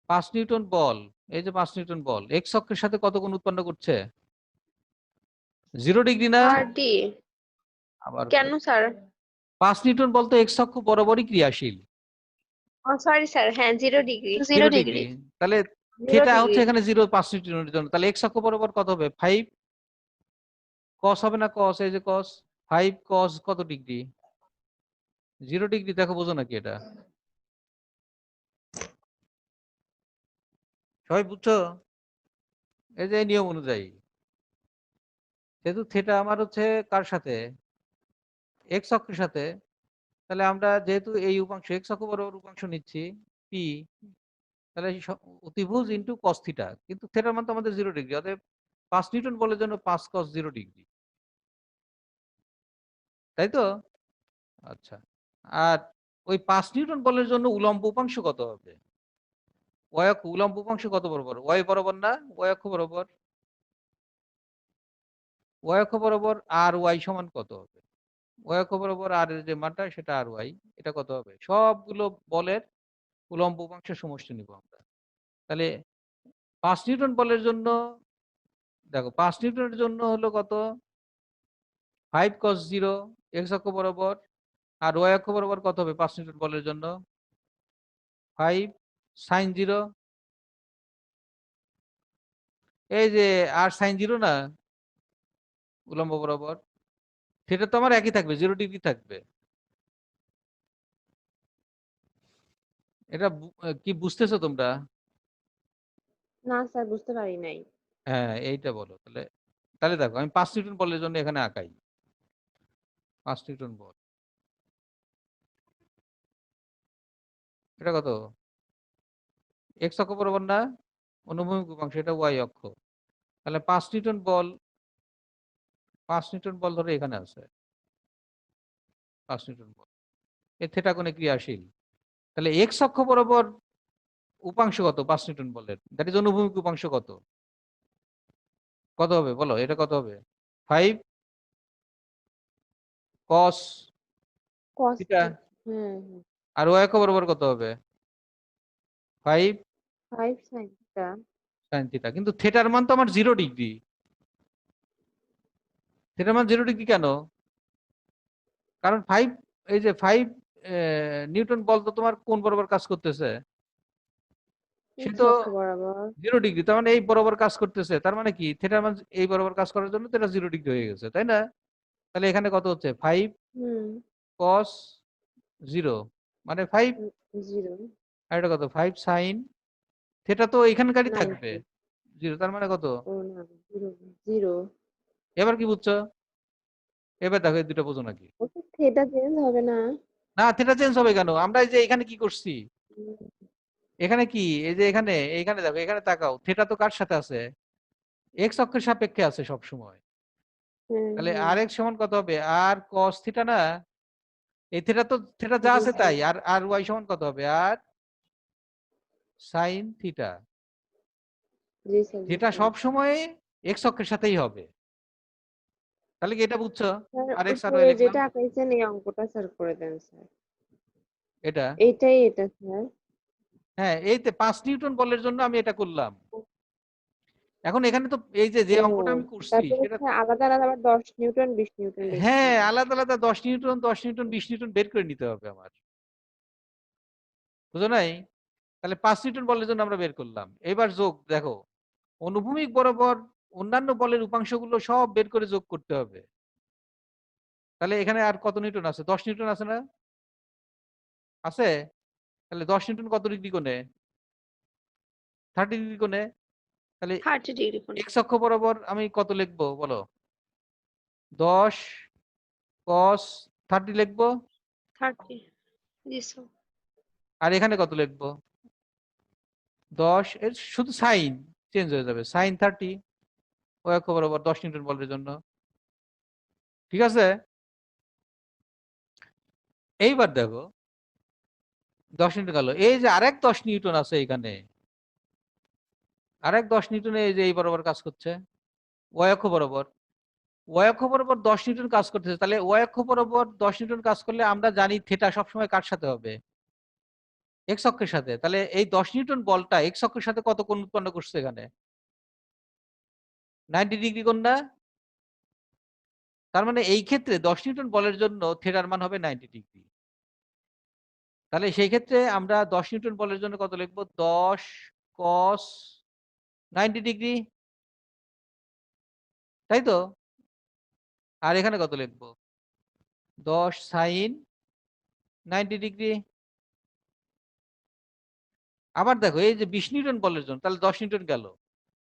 5 নিউটন বল, এই যে 5 নিউটন বল এক্স অক্ষের সাথে কত কোণ উৎপন্ন করছে? 0 ডিগ্রি না? আর ডি। আবার কেন স্যার? 5 নিউটন বল তো এক্স অক্ষ বরাবরই ক্রিয়াশীল। ও সরি স্যার, হ্যাঁ 0 ডিগ্রি। 0 ডিগ্রি। ডিগ্রি। তাহলে 0 থিটা ডিগ্রি। হচ্ছে এখানে 0 5 নিউটনের জন্য, তাহলে এক্স অক্ষ বরাবর কত হবে? 5 কস হবে না? কস, এই যে কস 5 কস কত ডিগ্রি? 0 ডিগ্রি দেখো, বোঝো নাকি এটা? সবাই বুঝছো? এই যে নিয়ম অনুযায়ী, যেহেতু থিটা আমার হচ্ছে কার সাথে, এক্স অক্ষের সাথে, তাহলে আমরা যেহেতু এই উপাংশ এক্স অক্ষ বরাবর উপাংশ নিচ্ছি পি, তাহলে অতিভুজ ইন্টু কস থিটা, কিন্তু থিটার মান তো আমাদের 0 ডিগ্রি, অতএব 5 নিউটন বলের জন্য 5 cos 0 ডিগ্রি, তাই তো? আচ্ছা, আর ওই 5 নিউটন বলের জন্য উলম্ব উপাংশ কত হবে? ওয়াই অক্ষ উলম্ব উপাংশ কত বরাবর? ওয়াই বরাবর না, ওয়াই অক্ষ বরাবর। ওয়াই অক্ষ বরাবর আর ওয়াই সমান কত হবে? ওয়াই অক্ষ বরাবর আর এর যে মানটা সেটা আর ওয়াই, এটা কত হবে? সবগুলো বলের উলম্ব উপাংশের সমষ্টি নিব আমরা। তাহলে 5 নিউটন বলের জন্য দেখো, 5 নিউটনের জন্য হলো কত? 5 cos 0 এক্স অক্ষ বরাবর, আর ওয়াই অক্ষ বরাবর কত হবে 5 নিউটন বলের জন্য? 5 sin 0, এই যে আর sin 0 না উলম্ব বরাবর, সেটা তো আমার একই থাকবে, 0 ডিগ্রি থাকবে। এটা কি বুঝতেছো তোমরা? না স্যার, বুঝতে পারি নাই। হ্যাঁ, এইটা বলো তাহলে। তাহলে দেখো, আমি 5 নিউটন বলের জন্য এখানে আঁকাই 5 নিউটন বল, এটা কত? এক্স অক্ষ বরাবর না, অনুভূমিক উপাংশ, এটা ওয়াই অক্ষ। তাহলে 5 নিউটন বল, 5 নিউটন বল ধরে এখানে আছে 5 নিউটন বল, এই থিটা কোণে ক্রিয়াশীল। তাহলে এক্স অক্ষ বরাবর উপাংশ কত 5 নিউটন বলের? দ্যাট ইজ অনুভূমিক উপাংশ কত? কত হবে বলো, এটা কত হবে? 5 cos কস থিটা, হ্যাঁ, আর ওয়াই অক্ষ বরাবর কত হবে? 5 5 sin থিটা। sin থিটা, কিন্তু থিটার মান তো আমার 0 ডিগ্রি। থিটার মান 0 ডিগ্রি কেন? কারণ 5, এই যে 5 নিউটন বল তো তোমার কোন বরাবর কাজ করতেছে? সে এক্স তো অক্ষ বরাবর। 0 ডিগ্রি, তার মানে এই বরাবর কাজ করতেছে, তার মানে কি থিটার মান এই বরাবর কাজ করার জন্য তো এটা 0 ডিগ্রি হয়ে গেছে, তাই না? তাহলে এখানে কত হচ্ছে? 5 হুম। cos 0 মানে 5, 0 আর এটা কত? 5 sin থিটা তো এখানকারই থাকবে 90। 0, তার মানে কত? ও না, 0 0। এবার কি বুঝছো? এবার দেখো এই দুটো বোঝো নাকি? ওটা থিটা চেঞ্জ হবে না? না, থিটা চেঞ্জ হবে কেন? আমরা এই যে এখানে কি করছি, হুম, এখানে কি, এই যে এখানে, এখানে দেখো, এখানে তাকাও, থিটা তো কার সাথে আছে? এক্স অক্ষের সাপেক্ষে আছে সব সময়। হ্যাঁ, তাহলে হ্যাঁ। আর এক্স সমান কত হবে? আর cos থিটা না, এই থিটা তো থিটা যা জি আছে স্যার। তাই, আর আর ওয়াই সমান কত হবে? আর sin থিটা। জি স্যার, জি থিটা স্যার। সব সময় এক্স অক্ষের সাথেই হবে। তাহলে কি এটা বুঝছো? স্যার, আর এক্স আর ওয়াই উপরে লিখলাম, যেটা আঁকাইছেন এই অঙ্কটা স্যার করে দেন স্যার। এটা। এইটাই এটা স্যার। হ্যাঁ, এই তো 5 নিউটন বলের জন্য আমি এটা করলাম। এখন এখানে তো এই যে যে ও, অঙ্কটা আমি করছি তারপরে সেটা, স্যার আলাদা আলাদা আবার 10 নিউটন 20 নিউটন লিখতে হ্যাঁ, হবে। আলাদা আলাদা 10 নিউটন 10 নিউটন 20 নিউটন বের করে নিতে হবে আমার, বুঝো নাই? তাহলে 5 নিউটন বলের জন্য আমরা বের করলাম। এবার যোগ দেখো, অনুভূমিক বরাবর অন্যান্য বলের উপাংশগুলো সব বের করে যোগ করতে হবে। তাহলে এখানে আর কত নিউটন আছে? 10 নিউটন আছে না? আছে। তাহলে 10 নিউটন কত ডিগ্রি কোণে? 30 ডিগ্রি কোণে। তাহলে 30 ডিগ্রি কোণ। এক্স অক্ষ বরাবর আমি কত লিখবো বলো? 10 cos 30 লিখবো, 30। জি স্যার। আর এখানে কত লিখবো? 10 এর শুধু সাইন চেঞ্জ হয়ে যাবে, sin 30 ওই অক্ষ বরাবর 10 নিউটন বলের জন্য। ঠিক আছে? এইবার দেখো 10 নিউটন গেল, এই যে আরেক 10 নিউটন আছে এখানে, আরেক 10 নিউটনে এই যে এই বরাবর কাজ করছে ওয়াই অক্ষ বরাবর। ওয়াই অক্ষ বরাবর 10 নিউটন কাজ করতেছে, তাহলে ওয়াই অক্ষ বরাবর 10 নিউটন কাজ করলে আমরা জানি থিটা সবসময় কার সাথে হবে? এক্স অক্ষের সাথে। তাহলে এই 10 নিউটন বলটা এক্স অক্ষের সাথে কত কোণ উৎপন্ন করছে এখানে? 90 ডিগ্রি কোণ না? তার মানে এই ক্ষেত্রে 10 নিউটন বলের জন্য থিটার মান হবে 90 ডিগ্রি। তাহলে সেই ক্ষেত্রে আমরা 10 নিউটন বলের জন্য কত লিখবো? 10 cos 90 ডিগ্রি, তাই তো? আর এখানে কত লিখবো? 10 sin 90 ডিগ্রি। আবার দেখো এই যে 20 নিউটন বলের জন্য তাহলে 10 নিউটন গেল।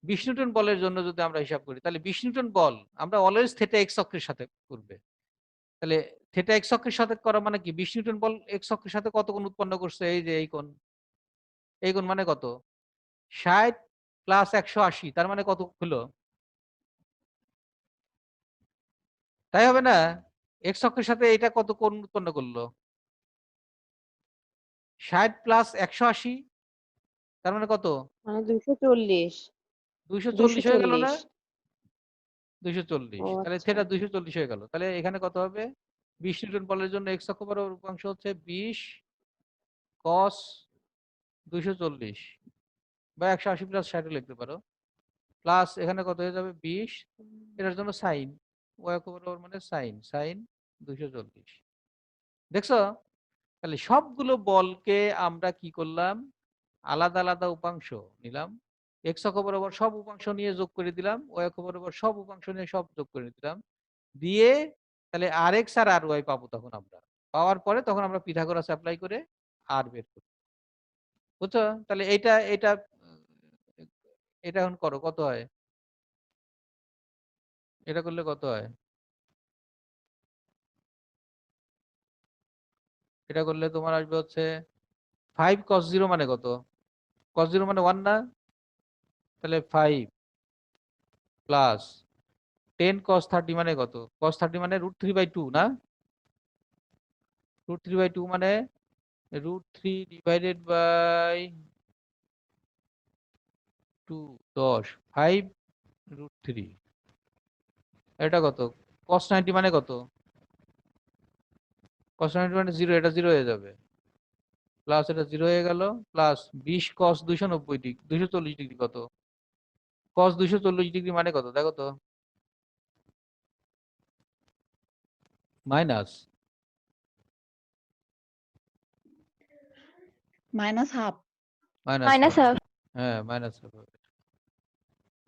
20 নিউটন বলের জন্য যদি আমরা হিসাব করি তাহলে 20 নিউটন বল আমরা অলওয়েজ থিটা এক্স অক্ষের সাথে করবে। তাহলে থিটা এক্স অক্ষের সাথে করা মানে কি 20 নিউটন বল এক্স অক্ষের সাথে কত কোণ উৎপন্ন করছে? এই যে এই কোণ। এই কোণ মানে কত? 60 প্লাস 180 তার মানে কত হলো? তাই হবে না? এক্স অক্ষের সাথে এটা কত কোণ উৎপন্ন করলো? 60 প্লাস 180 তার মানে কত? মানে 240 240 হয়ে গেল না? 240 240। ও তাহলে আচ্ছা থিটা 240 হয়ে গেল। তাহলে এখানে কত হবে? 20 নিউটন বলের জন্য এক্স অক্ষ বরাবর উপাংশ হচ্ছে 20 cos 240 বা 180 প্লাস 60 লিখতে পারো। প্লাস এখানে কত হয়ে যাবে? 20। এটার জন্য সাইন ওয়াই অক্ষ বরাবর মানে সাইন 240। দেখছো? তাহলে সবগুলো বলকে আমরা কি করলাম? আলাদা আলাদা উপাংশ নিলাম। এক্স অক্ষ বরাবর সব উপাংশ নিয়ে যোগ করে দিলাম, ওয়াই অক্ষ বরাবর সব উপাংশ নিয়ে সব যোগ করে দিলাম। দিয়ে তাহলে আর এক্স আর আর ওয়াই পাবো তখন আমরা। পাওয়ার পরে তখন আমরা পিথাগোরাস অ্যাপ্লাই করে আর বের করি। বুঝছো? তাহলে এটা এটা এটা এখন করো কত হয়? এটা করলে কত হয়? এটা করলে তোমার আসবে হচ্ছে 5 cos 0 মানে কত? cos 0 মানে 1 না? তাহলে 5 প্লাস 10 cos 30 মানে কত? cos 30 মানে √3/2 না? √3/2 মানে √3 ডিভাইডেড বাই 2 10 5 √3। এটা কত? cos 90 মানে কত? cos 90 মানে 0, এটা 0 হয়ে যাবে। প্লাস এটা 0 হয়ে গেল। প্লাস 20 cos 290 ডিগ্রি 240 ডিগ্রি কত? cos 240 ডিগ্রি মানে কত দেখো তো? Minus minus half. Minus minus half. হ্যাঁ মাইনাস।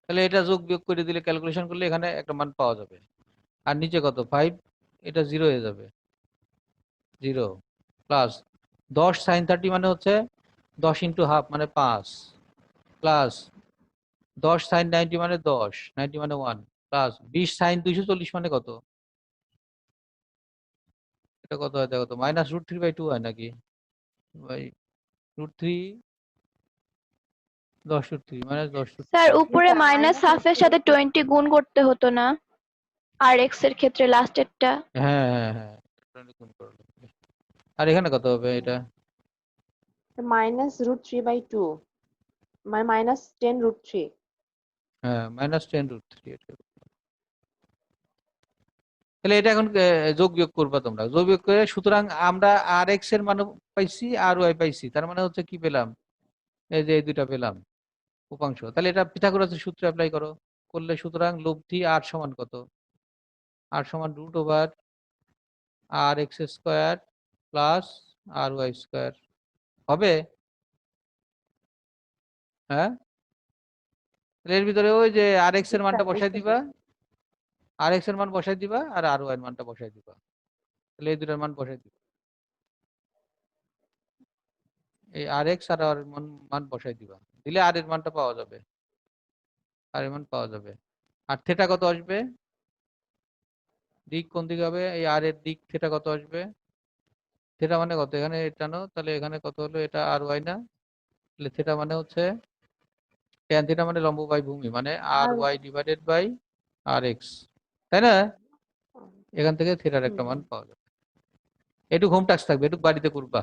তাহলে এটা যোগ বিয়োগ করে দিলে ক্যালকুলেশন করলে এখানে একটা মান পাওয়া যাবে। আর নিচে কত? 5। এটা 0 হয়ে যাবে। 0 প্লাস 10 sin 30 মানে হচ্ছে 10 ইন্টু হাফ মানে 5 প্লাস 10 sin 90 মানে 10 90 মানে 1 প্লাস 20 sin 240 মানে কত? এটা কত হয় দেখো তো? মাইনাস √3/2 হয় নাকি? বাই √3 10√3 মাইনাস 10√3। স্যার উপরে স্যার মাইনাস হাফের সাথে 20 গুণ করতে হতো না? আর এক্স এর ক্ষেত্রে লাস্টেরটা। হ্যাঁ হ্যাঁ হ্যাঁ গুণ করে লিখবে। আর এখানে কত হবে এটা? -√3/2 মানে -10√3 হ্যাঁ -10√3। তাহলে এটা এখন যোগ বিয়োগ করবা তোমরা। যোগ বিয়োগ করে সুতরাং আমরা আর এক্স এর মান পাইছি আর ওয়াই পাইছি। তার মানে হচ্ছে কি পেলাম? এই যে এই দুইটা পেলাম উপাংশ। তাহলে এটা পিথাগোরাসের সূত্র অ্যাপ্লাই করো। করলে সুতরাং লব্ধি আর সমান কত? আর সমান √আর এক্স স্কোয়ার প্লাস আর ওয়াই স্কোয়ার হবে। হ্যাঁ তাহলে এর ভিতরে ওই যে আর এক্স এর মানটা বসাই দিবা, আর এক্স এর মান বসাই দিবা আর আর ওয়াই এর মানটা বসাই দিবা। তাহলে এই দুটার মান বসাই দিবা। এই আর এক্স আর আর মান বসাই দিবা। দিলে আর এর মানটা পাওয়া যাবে। আর এর মান পাওয়া যাবে। আর থিটা কত আসবে? দিক কোন দিকে হবে? এই আর এর দিক থিটা কত আসবে? থিটা মানে কত? এখানে টানো তাহলে এখানে কত হলো? এটা আর ওয়াই না? তাহলে থিটা মানে হচ্ছে ট্যান থিটা মানে লম্ব বাই ভূমি মানে আর R Y divided by R X. তাই না? এখান থেকে থিটার একটা মান হুম পাওয়া যাবে। একটু হোম টাস্ক থাকবে, একটু বাড়িতে করবা।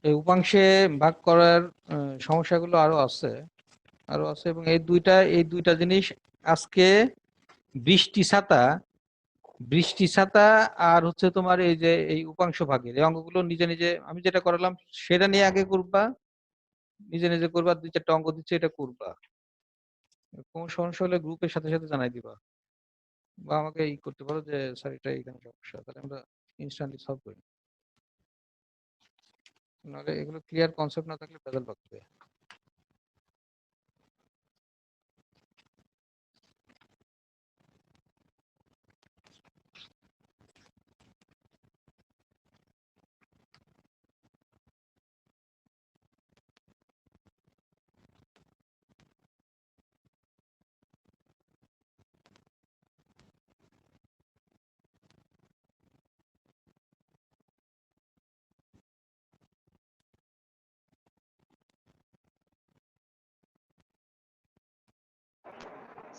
এই উপাংশে ভাগ করার সমস্যাগুলো আরো আছে এবং এই দুইটা জিনিস আজকে বৃষ্টি ছাতা আর হচ্ছে তোমার এই যে এই উপাংশ ভাগের এই অঙ্কগুলো নিজে নিজে আমি যেটা করালাম সেটা নিয়ে আগে করবা, নিজে নিজে করবা, 2-4টা অঙ্ক দিচ্ছে এটা করবা। কোনো সমস্যা হলে গ্রুপের সাথে সাথে জানাই দিবা, বা আমাকে করতে পারো যে স্যার এটা এখানে সমস্যা, তাহলে আমরা ইনস্ট্যান্টলি সলভ করি। নাহলে এগুলো ক্লিয়ার কনসেপ্ট না থাকলে ভেজাল পাকবে।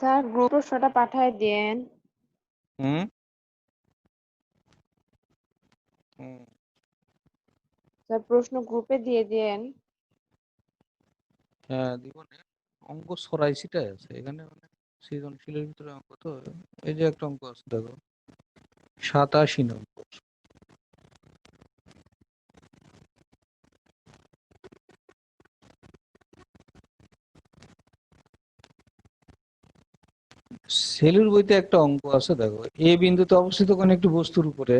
স্যার গ্রুপ প্রশ্নটা পাঠায় দেন। হুম স্যার প্রশ্ন গ্রুপে দিয়ে দেন। হ্যাঁ দিব না, অঙ্ক ছড়াইছিটাই আছে এখানে, মানে সৃজনশীলের ভিতরে অঙ্ক তো। এই যে একটা অঙ্ক আছে দেখো, 87 নম্বর। সেলুর বইতে একটা অঙ্ক আছে দেখো, এ বিন্দুতে অবস্থিত কোন একটি বস্তুর উপরে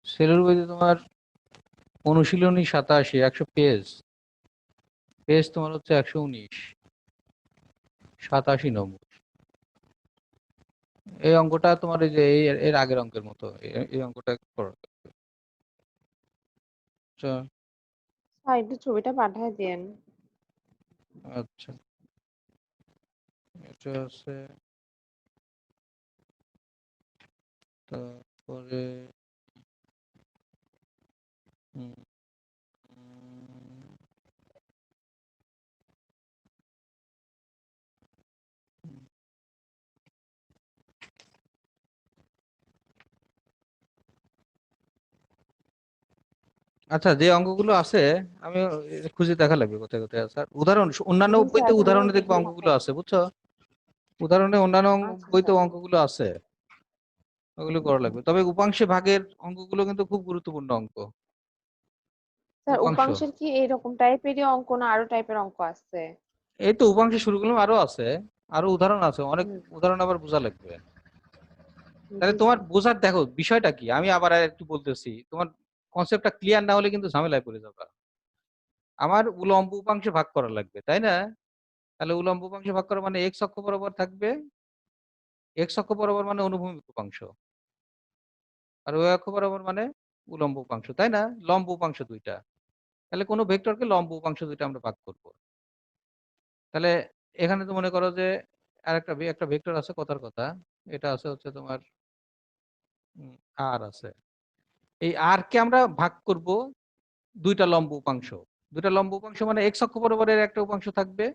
সেলুর বইতে তোমার অনুশীলনী 87, 100 পেজ, তোমার হচ্ছে 119, 87 নম্বর। এই অঙ্কটা তোমার এই যে এর আগের অঙ্কের মতো, এই অঙ্কটা করো। আচ্ছা স্যার একটু ছবিটা পাঠায় দেন। আচ্ছা, এটা আছে, তারপরে হুম, আচ্ছা যে অঙ্কগুলো আছে আমি খুঁজে দেখা লাগবে কোথায় কোথায় আছে। আর উদাহরণ অন্যান্য জি বইতে স্যার, তুমিও উদাহরণে দেখবো দেখে অঙ্কগুলো পাঠায় আছে, দেন। বুঝছো? উদাহরণে অন্যান্য আচ্ছা বইতে স্যার। অঙ্কগুলো আছে, ওগুলো করা লাগবে। তবে উপাংশে ভাগের অঙ্কগুলো কিন্তু খুব গুরুত্বপূর্ণ অঙ্ক। স্যার উপাংশ, উপাংশের কি এইরকম টাইপেরই অঙ্ক না আরো টাইপের অঙ্ক আছে? এই তো উপাংশে শুরু করলাম, আরো আছে, আরো উদাহরণ আছে অনেক। হুম, উদাহরণ আবার বোঝা লাগবে। তাহলে জি তোমার স্যার। বোঝার দেখো বিষয়টা কি, আমি আবার একটু বলতেছি, তোমার কনসেপ্টটা ক্লিয়ার না হলে কিন্তু ঝামেলায় পড়ে যাবে। আমার উলম্ব উপাংশে ভাগ করা লাগবে, তাই না? তাহলে উলম্ব উপাংশে ভাগ করা মানে এক্স অক্ষ বরাবর থাকবে, এক্স অক্ষ বরাবর মানে অনুভূমিক উপাংশ, আর ওই অক্ষ বরাবর মানে উলম্ব উপাংশ, তাই না? লম্ব উপাংশ দুইটা। তাহলে কোনো ভেক্টরকে লম্ব উপাংশ দুইটা আমরা ভাগ করব। তাহলে এখানে তো মনে করো যে একটা ভেক্টর আছে, কথার কথা, এটা আছে হচ্ছে তোমার আর আছে, এই আর কে আমরা ভাগ করব দুইটা লম্ব উপাংশ। দুইটা লম্ব উপাংশ মানে এক্স অক্ষ বরাবরের একটা উপাংশ থাকবে,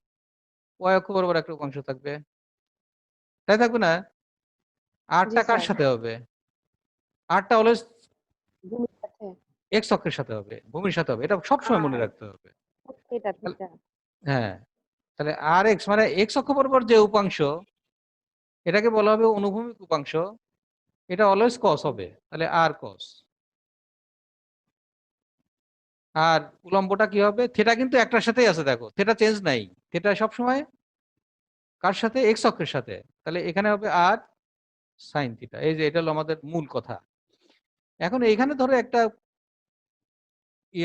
ওয়াই অক্ষ বরাবর একটা উপাংশ থাকবে, তাই থাকবে না? জি আরটা কার স্যার। সাথে হবে? আরটা অলওয়েজ ভূমির সাথে। এক্স অক্ষের সাথে হবে, ভূমির সাথে হবে, এটা সবসময় মনে আর রাখতে হবে। থিটা তাহলে- থিটা। হ্যাঁ, তাহলে আর এক্স মানে এক্স অক্ষ বরাবর যে উপাংশ, এটাকে বলা হবে অনুভূমিক উপাংশ, এটা অলওয়েজ কস হবে, তাহলে আর কস। আর উলম্বটা কি হবে? থিটা কিন্তু একটার সাথেই আছে, দেখো থিটা চেঞ্জ নাই, থিটা সবসময় কার সাথে? এক্স অক্ষের সাথে। তাহলে এখানে হবে আর সাইন থিটা। এই যে এটা হলো আমাদের মূল কথা। এখন এখানে ধরো একটা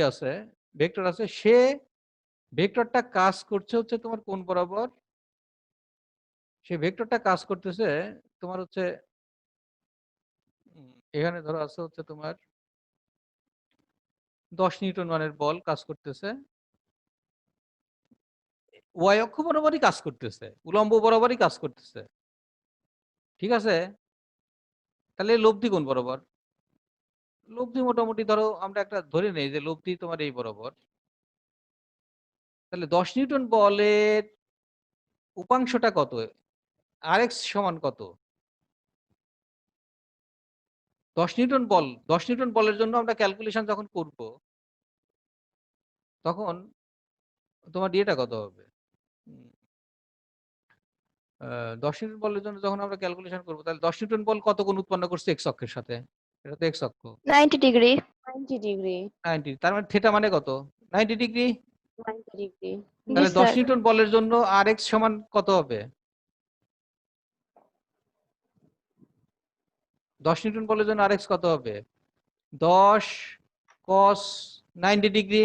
আছে, ভেক্টর আছে, সে ভেক্টরটা কাজ করছে হচ্ছে তোমার কোন বরাবর? সে ভেক্টরটা কাজ করতেছে তোমার হচ্ছে এখানে ধরো আছে হচ্ছে তোমার 10 নিউটন মানের বল কাজ করতেছে, ওয়াই অক্ষ বরাবরই কাজ করতেছে, উলম্ব বরাবরই কাজ করতেছে, ঠিক আছে? তাহলে লব্ধি কোন বরাবর? লব্ধি মোটামুটি ধরো আমরা একটা ধরে নেই যে লব্ধি তোমার এই বরাবর। তাহলে 10 নিউটন বলের উপাংশটা কত? আর এক্স সমান কত? 10 নিউটন বলের জন্য আমরা ক্যালকুলেশন যখন করব তখন তোমার ইয়েটা কত হবে? 10 নিউটন বলের জন্য যখন আমরা ক্যালকুলেশন করবো তাহলে 10 নিউটন বল কত কোণ উৎপন্ন করছে এক্স অক্ষের সাথে? এটা তো এক্স অক্ষ 90 ডিগ্রি। 90 ডিগ্রি। 90, তার মানে থিটা মানে কত? 90 ডিগ্রি। 90 ডিগ্রি। তাহলে জি 10 স্যার। নিউটন বলের জন্য আর এক্স সমান কত হবে? 10 নিউটন বলের জন্য আর এক্স কত হবে? 10 cos 90 ডিগ্রি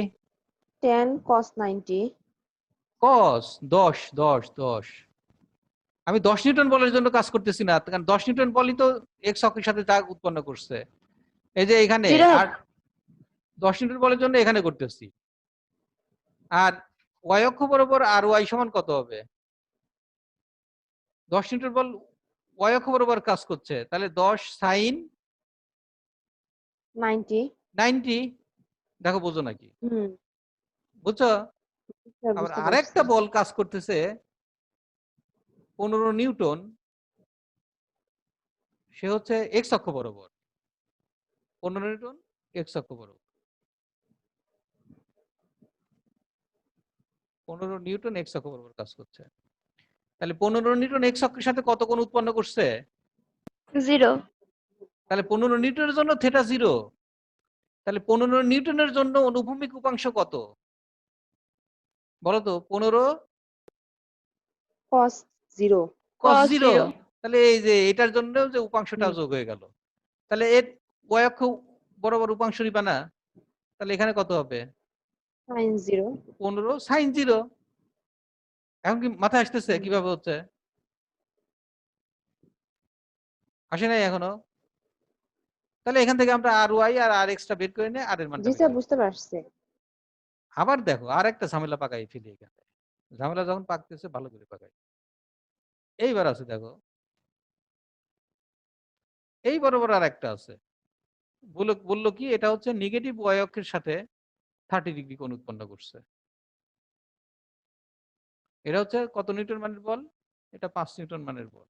10 cos 90। cos 10 আমি 10 নিউটন বলের জন্য কাজ করতেছি না, কারণ 10 নিউটন বলই তো এক্স অক্ষের সাথে যা উৎপন্ন করছে। এই যে এখানে Zero। আর 10 নিউটন বলের জন্য এখানে করতেছি। আর ওয়াই অক্ষ বরাবর আর ওয়াই সমান কত হবে? 10 নিউটন বল ওয়াই অক্ষ বরাবর কাজ করছে, তাহলে 10 sin 90। 90। দেখো বোঝো নাকি? হুম। বুঝছো? স্যার আবার বুঝতে আরেকটা পারছি। বল কাজ করতেছে 15 নিউটন, সে হচ্ছে এক্স অক্ষ বরাবর। 15 নিউটন এক্স অক্ষ বরাবর, 15 নিউটন এক্স অক্ষ বরাবর কাজ করছে। তাহলে 15 নিউটন এক্স অক্ষের সাথে কত কোণ উৎপন্ন করছে? 0। তাহলে 15 নিউটনের জন্য থিটা 0। তাহলে 15 নিউটনের জন্য অনুভূমিক উপাংশ কত বলো তো? 15 cos 0। cos Cos 0। 0। তাহলে এই যে এটার জন্য যে উপাংশটা যোগ হয়ে গেল, তাহলে এর ওয়াই অক্ষ বরাবর উপাংশ নিবা না, তাহলে এখানে কত হবে? sin 0। 15 sin 0। এখন কি মাথায় আসতেছে কিভাবে হচ্ছে? আসে নাই এখনো? তাহলে এখান থেকে আমরা আর ওয়াই আর আর এক্সটা বের করে নিয়ে আর এর মানটা জি বের স্যার করে বুঝতে পারছি। আবার দেখো আর একটা ঝামেলা পাকাই ফেলি এখানে। ঝামেলা যখন পাকতেছে ভালো করে পাকাই। এইবার আছে দেখো, এই বরাবর আর একটা আছে। বললো কি এটা হচ্ছে নেগেটিভ ওয়াই অক্ষের সাথে 30 ডিগ্রি কোণ উৎপন্ন করছে। এটা হচ্ছে কত নিউটন মানের বল? এটা 5 নিউটন মানের বল,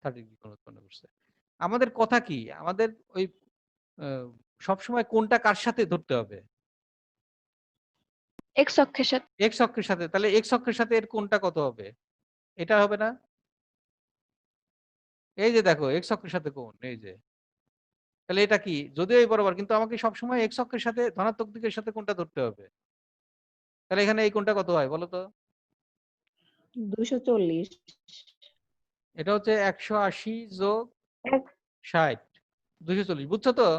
30 ডিগ্রি কোণ উৎপন্ন করছে। আমাদের কথা কি, আমাদের ওই সবসময় কোনটা কার সাথে ধরতে হবে? X অক্ষের সাথে। এক্স অক্ষের সাথে। তাহলে এক্স অক্ষের সাথে এর কোনটা কত হবে? এটা হবে না? এই যে দেখো এক্স অক্ষের সাথে কোণ, এই যে, তাহলে এটা কি যদিও এই বরাবর, কিন্তু আমাকে সবসময় এক্স অক্ষের সাথে ধনাত্মক দিকের সাথে কোনটা ধরতে হবে? তাহলে এখানে এই কোণটা কত হয় বলো তো? 240। এটা হচ্ছে 180 যোগ 60, 240। বুঝছো তো?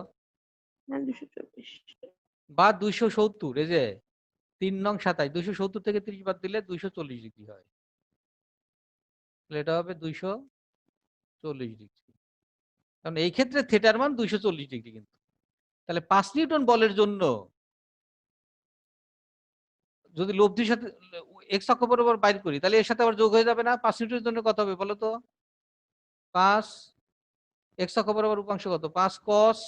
না 240। বা 270, এই যে 3 নং 27, 270 থেকে 30 বাদ দিলে 240 ডিগ্রি হয়। তাহলে এটা হবে 240 ডিগ্রি। কারণ এই ক্ষেত্রে থিটার মান 240 ডিগ্রি। কিন্তু তাহলে 5 নিউটন বলের জন্য যদি লব্ধির সাথে এক্স অক্ষ বরাবর বাইর করি, তাহলে এর সাথে আবার যোগ হয়ে যাবে না? 5 নিউটনের জন্য কত হবে বলো তো? 5 এক্স অক্ষ বরাবর উপাংশ কত? 5 cos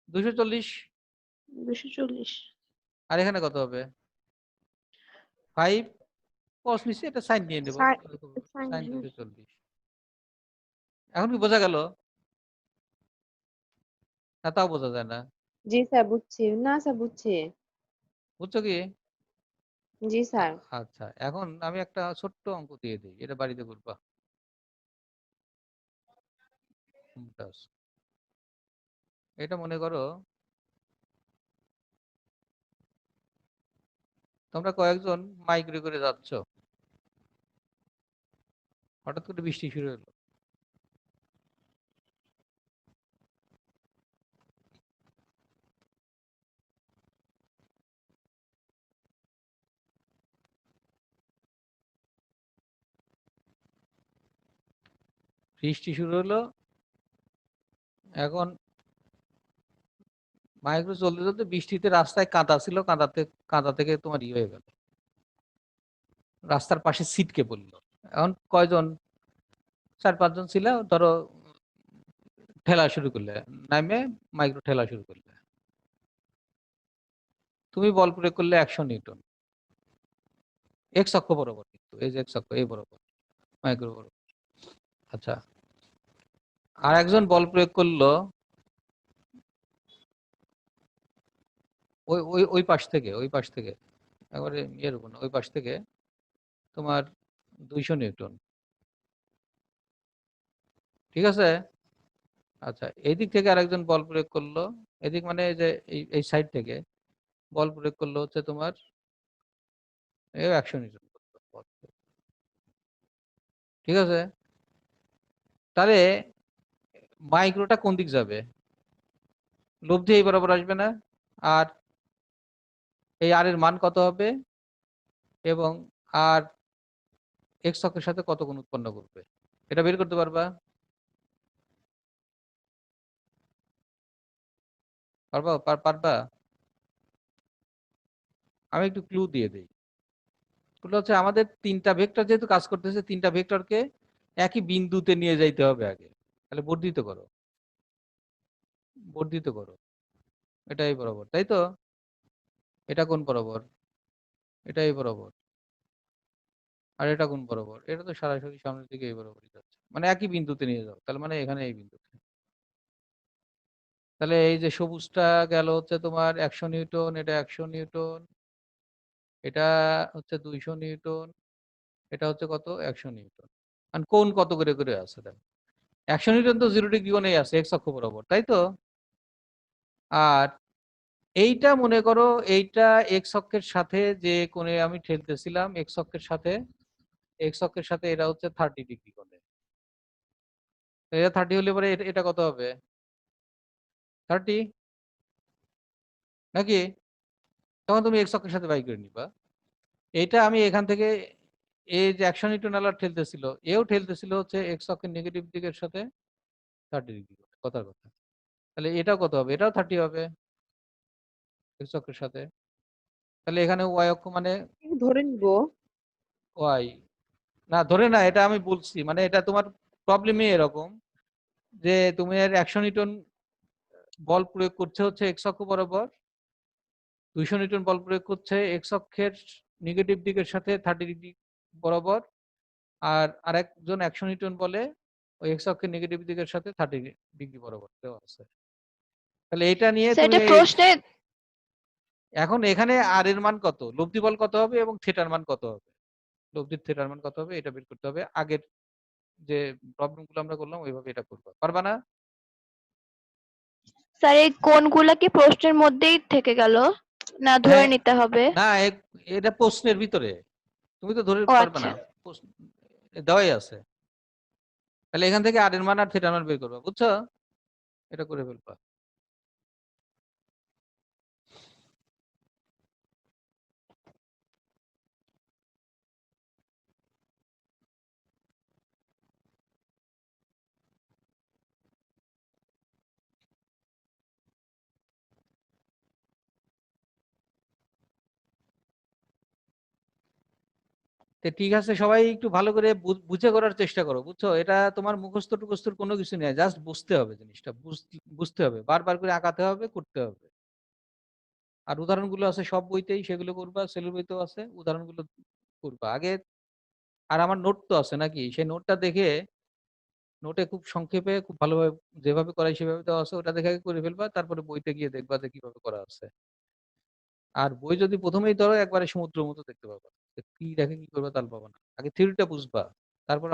240। 240। আর এখানে কত হবে? 5 cos নিচে, এটা সাইন নিয়ে নেব, sin 240। এখন কি বোঝা গেল? না তাও বোঝা যায় না? জি স্যার বুঝছি। না স্যার বুঝছি। বুঝছো কি? জি স্যার। আচ্ছা, এখন আমি একটা ছোট্ট অঙ্ক দিয়ে দিই, এটা বাড়িতে করবা। এটা মনে করো তোমরা কয়েকজন মাইগ্রে করে যাচ্ছ, হঠাৎ করে বৃষ্টি শুরু হলো। বৃষ্টি শুরু হলো, এখন মাইক্রো চলতে চলতে বৃষ্টিতে রাস্তায় কাদা ছিল, কাদা থেকে তোমার ইয়ে হয়ে গেল, রাস্তার পাশে ছিটকে পড়লো। এখন কয়জন? 4-5 জন ছিল, ধরো ঠেলা শুরু করলে, নামে মাইক্রো ঠেলা শুরু করলে, তুমি বল প্রয়োগ করলে 100 নিউটন এক্স অক্ষ বরাবর, কিন্তু এই যে এক্স অক্ষ এই বরাবর মাইক্রো বরাবর। আচ্ছা, আর একজন বল প্রয়োগ করলো ওই ওই ওই পাশ থেকে একবারে ইয়ের উপর না, ওই পাশ থেকে তোমার 200 নিউটন, ঠিক আছে? আচ্ছা, এই দিক থেকে আরেকজন বল প্রয়োগ করলো, এদিক মানে এই যে এই সাইড থেকে বল প্রয়োগ করলো হচ্ছে তোমার 100 নিউটন, ঠিক আছে? তাহলে মাইক্রোটা কোন দিক যাবে? লব্ধি এই বরাবর আসবে না? আর এই আর এর মান কত হবে এবং আর এক্স অক্ষের সাথে কত গুণ উৎপন্ন করবে, এটা বের করতে পারবা? পারবা? আমি একটু ক্লু দিয়ে দিই। ক্লু হচ্ছে আমাদের তিনটা ভেক্টর যেহেতু কাজ করতেছে, তিনটা ভেক্টরকে একই বিন্দুতে নিয়ে যাইতে হবে আগে। তাহলে বর্ধিত করো, এটাই বরাবর, তাই তো? এটা কোন বরাবর? এটাই বরাবর। আর এটা কোন বরাবর? এটা তো সরাসরি সামনের দিকে এই বরাবরই যাচ্ছে, মানে একই বিন্দুতে নিয়ে যাও, তাহলে মানে এখানে এই বিন্দুতে। তাহলে এই যে সবুজটা গেল হচ্ছে তোমার 100 নিউটন, এটা 100 নিউটন, এটা হচ্ছে 200 নিউটন, এটা হচ্ছে কত? 100 নিউটন। আর কোণ কত করে করে আছে দেখো, 100 নিউটন তো 0 ডিগ্রি কোণেই আছে এক্স অক্ষ বরাবর, তাই তো? আর এইটা মনে করো এইটা এক্স অক্ষের সাথে যে কোণে আমি ঠেলতেছিলাম, এক্স অক্ষের সাথে এটা হচ্ছে 30 ডিগ্রি কোণে। এটা 30 হলে পরে এটা কত হবে? 30 নাকি? তখন তুমি এক্স অক্ষের সাথে বাই করে নিবা। এইটা আমি এখান থেকে এই যে 100 নিউটন আলার ঠেলতেছিল, এও ঠেলতেছিল হচ্ছে এক্স অক্ষের নেগেটিভ দিকের সাথে 30 ডিগ্রি করে, কথার কথা। তাহলে এটাও কত হবে? এটাও 30 হবে এক্স অক্ষের সাথে। তাহলে এখানে ওয়াই অক্ষ মানে ধরে নিব। ওয়াই, না ধরে না, এটা আমি বলছি, মানে এটা তোমার প্রবলেমই এরকম যে তুমি এর 100 নিউটন বল প্রয়োগ করছে হচ্ছে এক্স অক্ষ বরাবর, 200 নিউটন বল প্রয়োগ করছে এক্স অক্ষের নেগেটিভ দিকের সাথে 30 ডিগ্রি বরাবর, আর আরেকজন 100 নিউটন বলে ওই এক্স অক্ষের নেগেটিভ দিকের সাথে 30 ডিগ্রি বরাবর দেওয়া আছে। তাহলে এটা নিয়ে স্যার তুমি এটা প্রশ্নে এখন এখানে আর এর মান কত, লব্ধি বল কত হবে এবং থিটার মান কত হবে, লব্ধির থিটার মান কত হবে এটা বের করতে হবে। আগের যে প্রবলেম গুলো আমরা করলাম ওইভাবে এটা করবা, পারবা না? স্যার এই কোণগুলা কি প্রশ্নের মধ্যেই থেকে গেল না ধরে হ্যাঁ, নিতে হবে? না এটা প্রশ্নের ভিতরে, তুমি তো ধরে ও পারবে আচ্ছা। না, দেওয়াই আছে। তাহলে এখান থেকে আর এর মান আর থিটার মান বের করবা, বুঝছো? এটা করে ফেলবা। তো ঠিক আছে, সবাই একটু ভালো করে বুঝে করার চেষ্টা করো, বুঝছো? এটা তোমার মুখস্থ টুখস্থর কোনো কিছু নেই, জাস্ট বুঝতে হবে, জিনিসটা বুঝতে হবে, বারবার করে আঁকাতে হবে, করতে হবে। আর উদাহরণগুলো আছে সব বইতেই, সেগুলো করবা, সেলুর বইতেও আছে, উদাহরণগুলো করবা আগে। আর আমার নোট তো আছে নাকি, সেই নোটটা দেখে, নোটে খুব সংক্ষেপে খুব ভালোভাবে যেভাবে করাই সেভাবে দেওয়া আছে, ওটা দেখে আগে করে ফেলবা, তারপরে বইতে গিয়ে দেখবা যে কিভাবে করা আছে। আর বই যদি প্রথমেই ধরো একবারে সমুদ্রের মতো দেখতে পাবা, যে কি দেখে কি করবে তাল পাবা না, আগে থিওরিটা বুঝবা, তারপর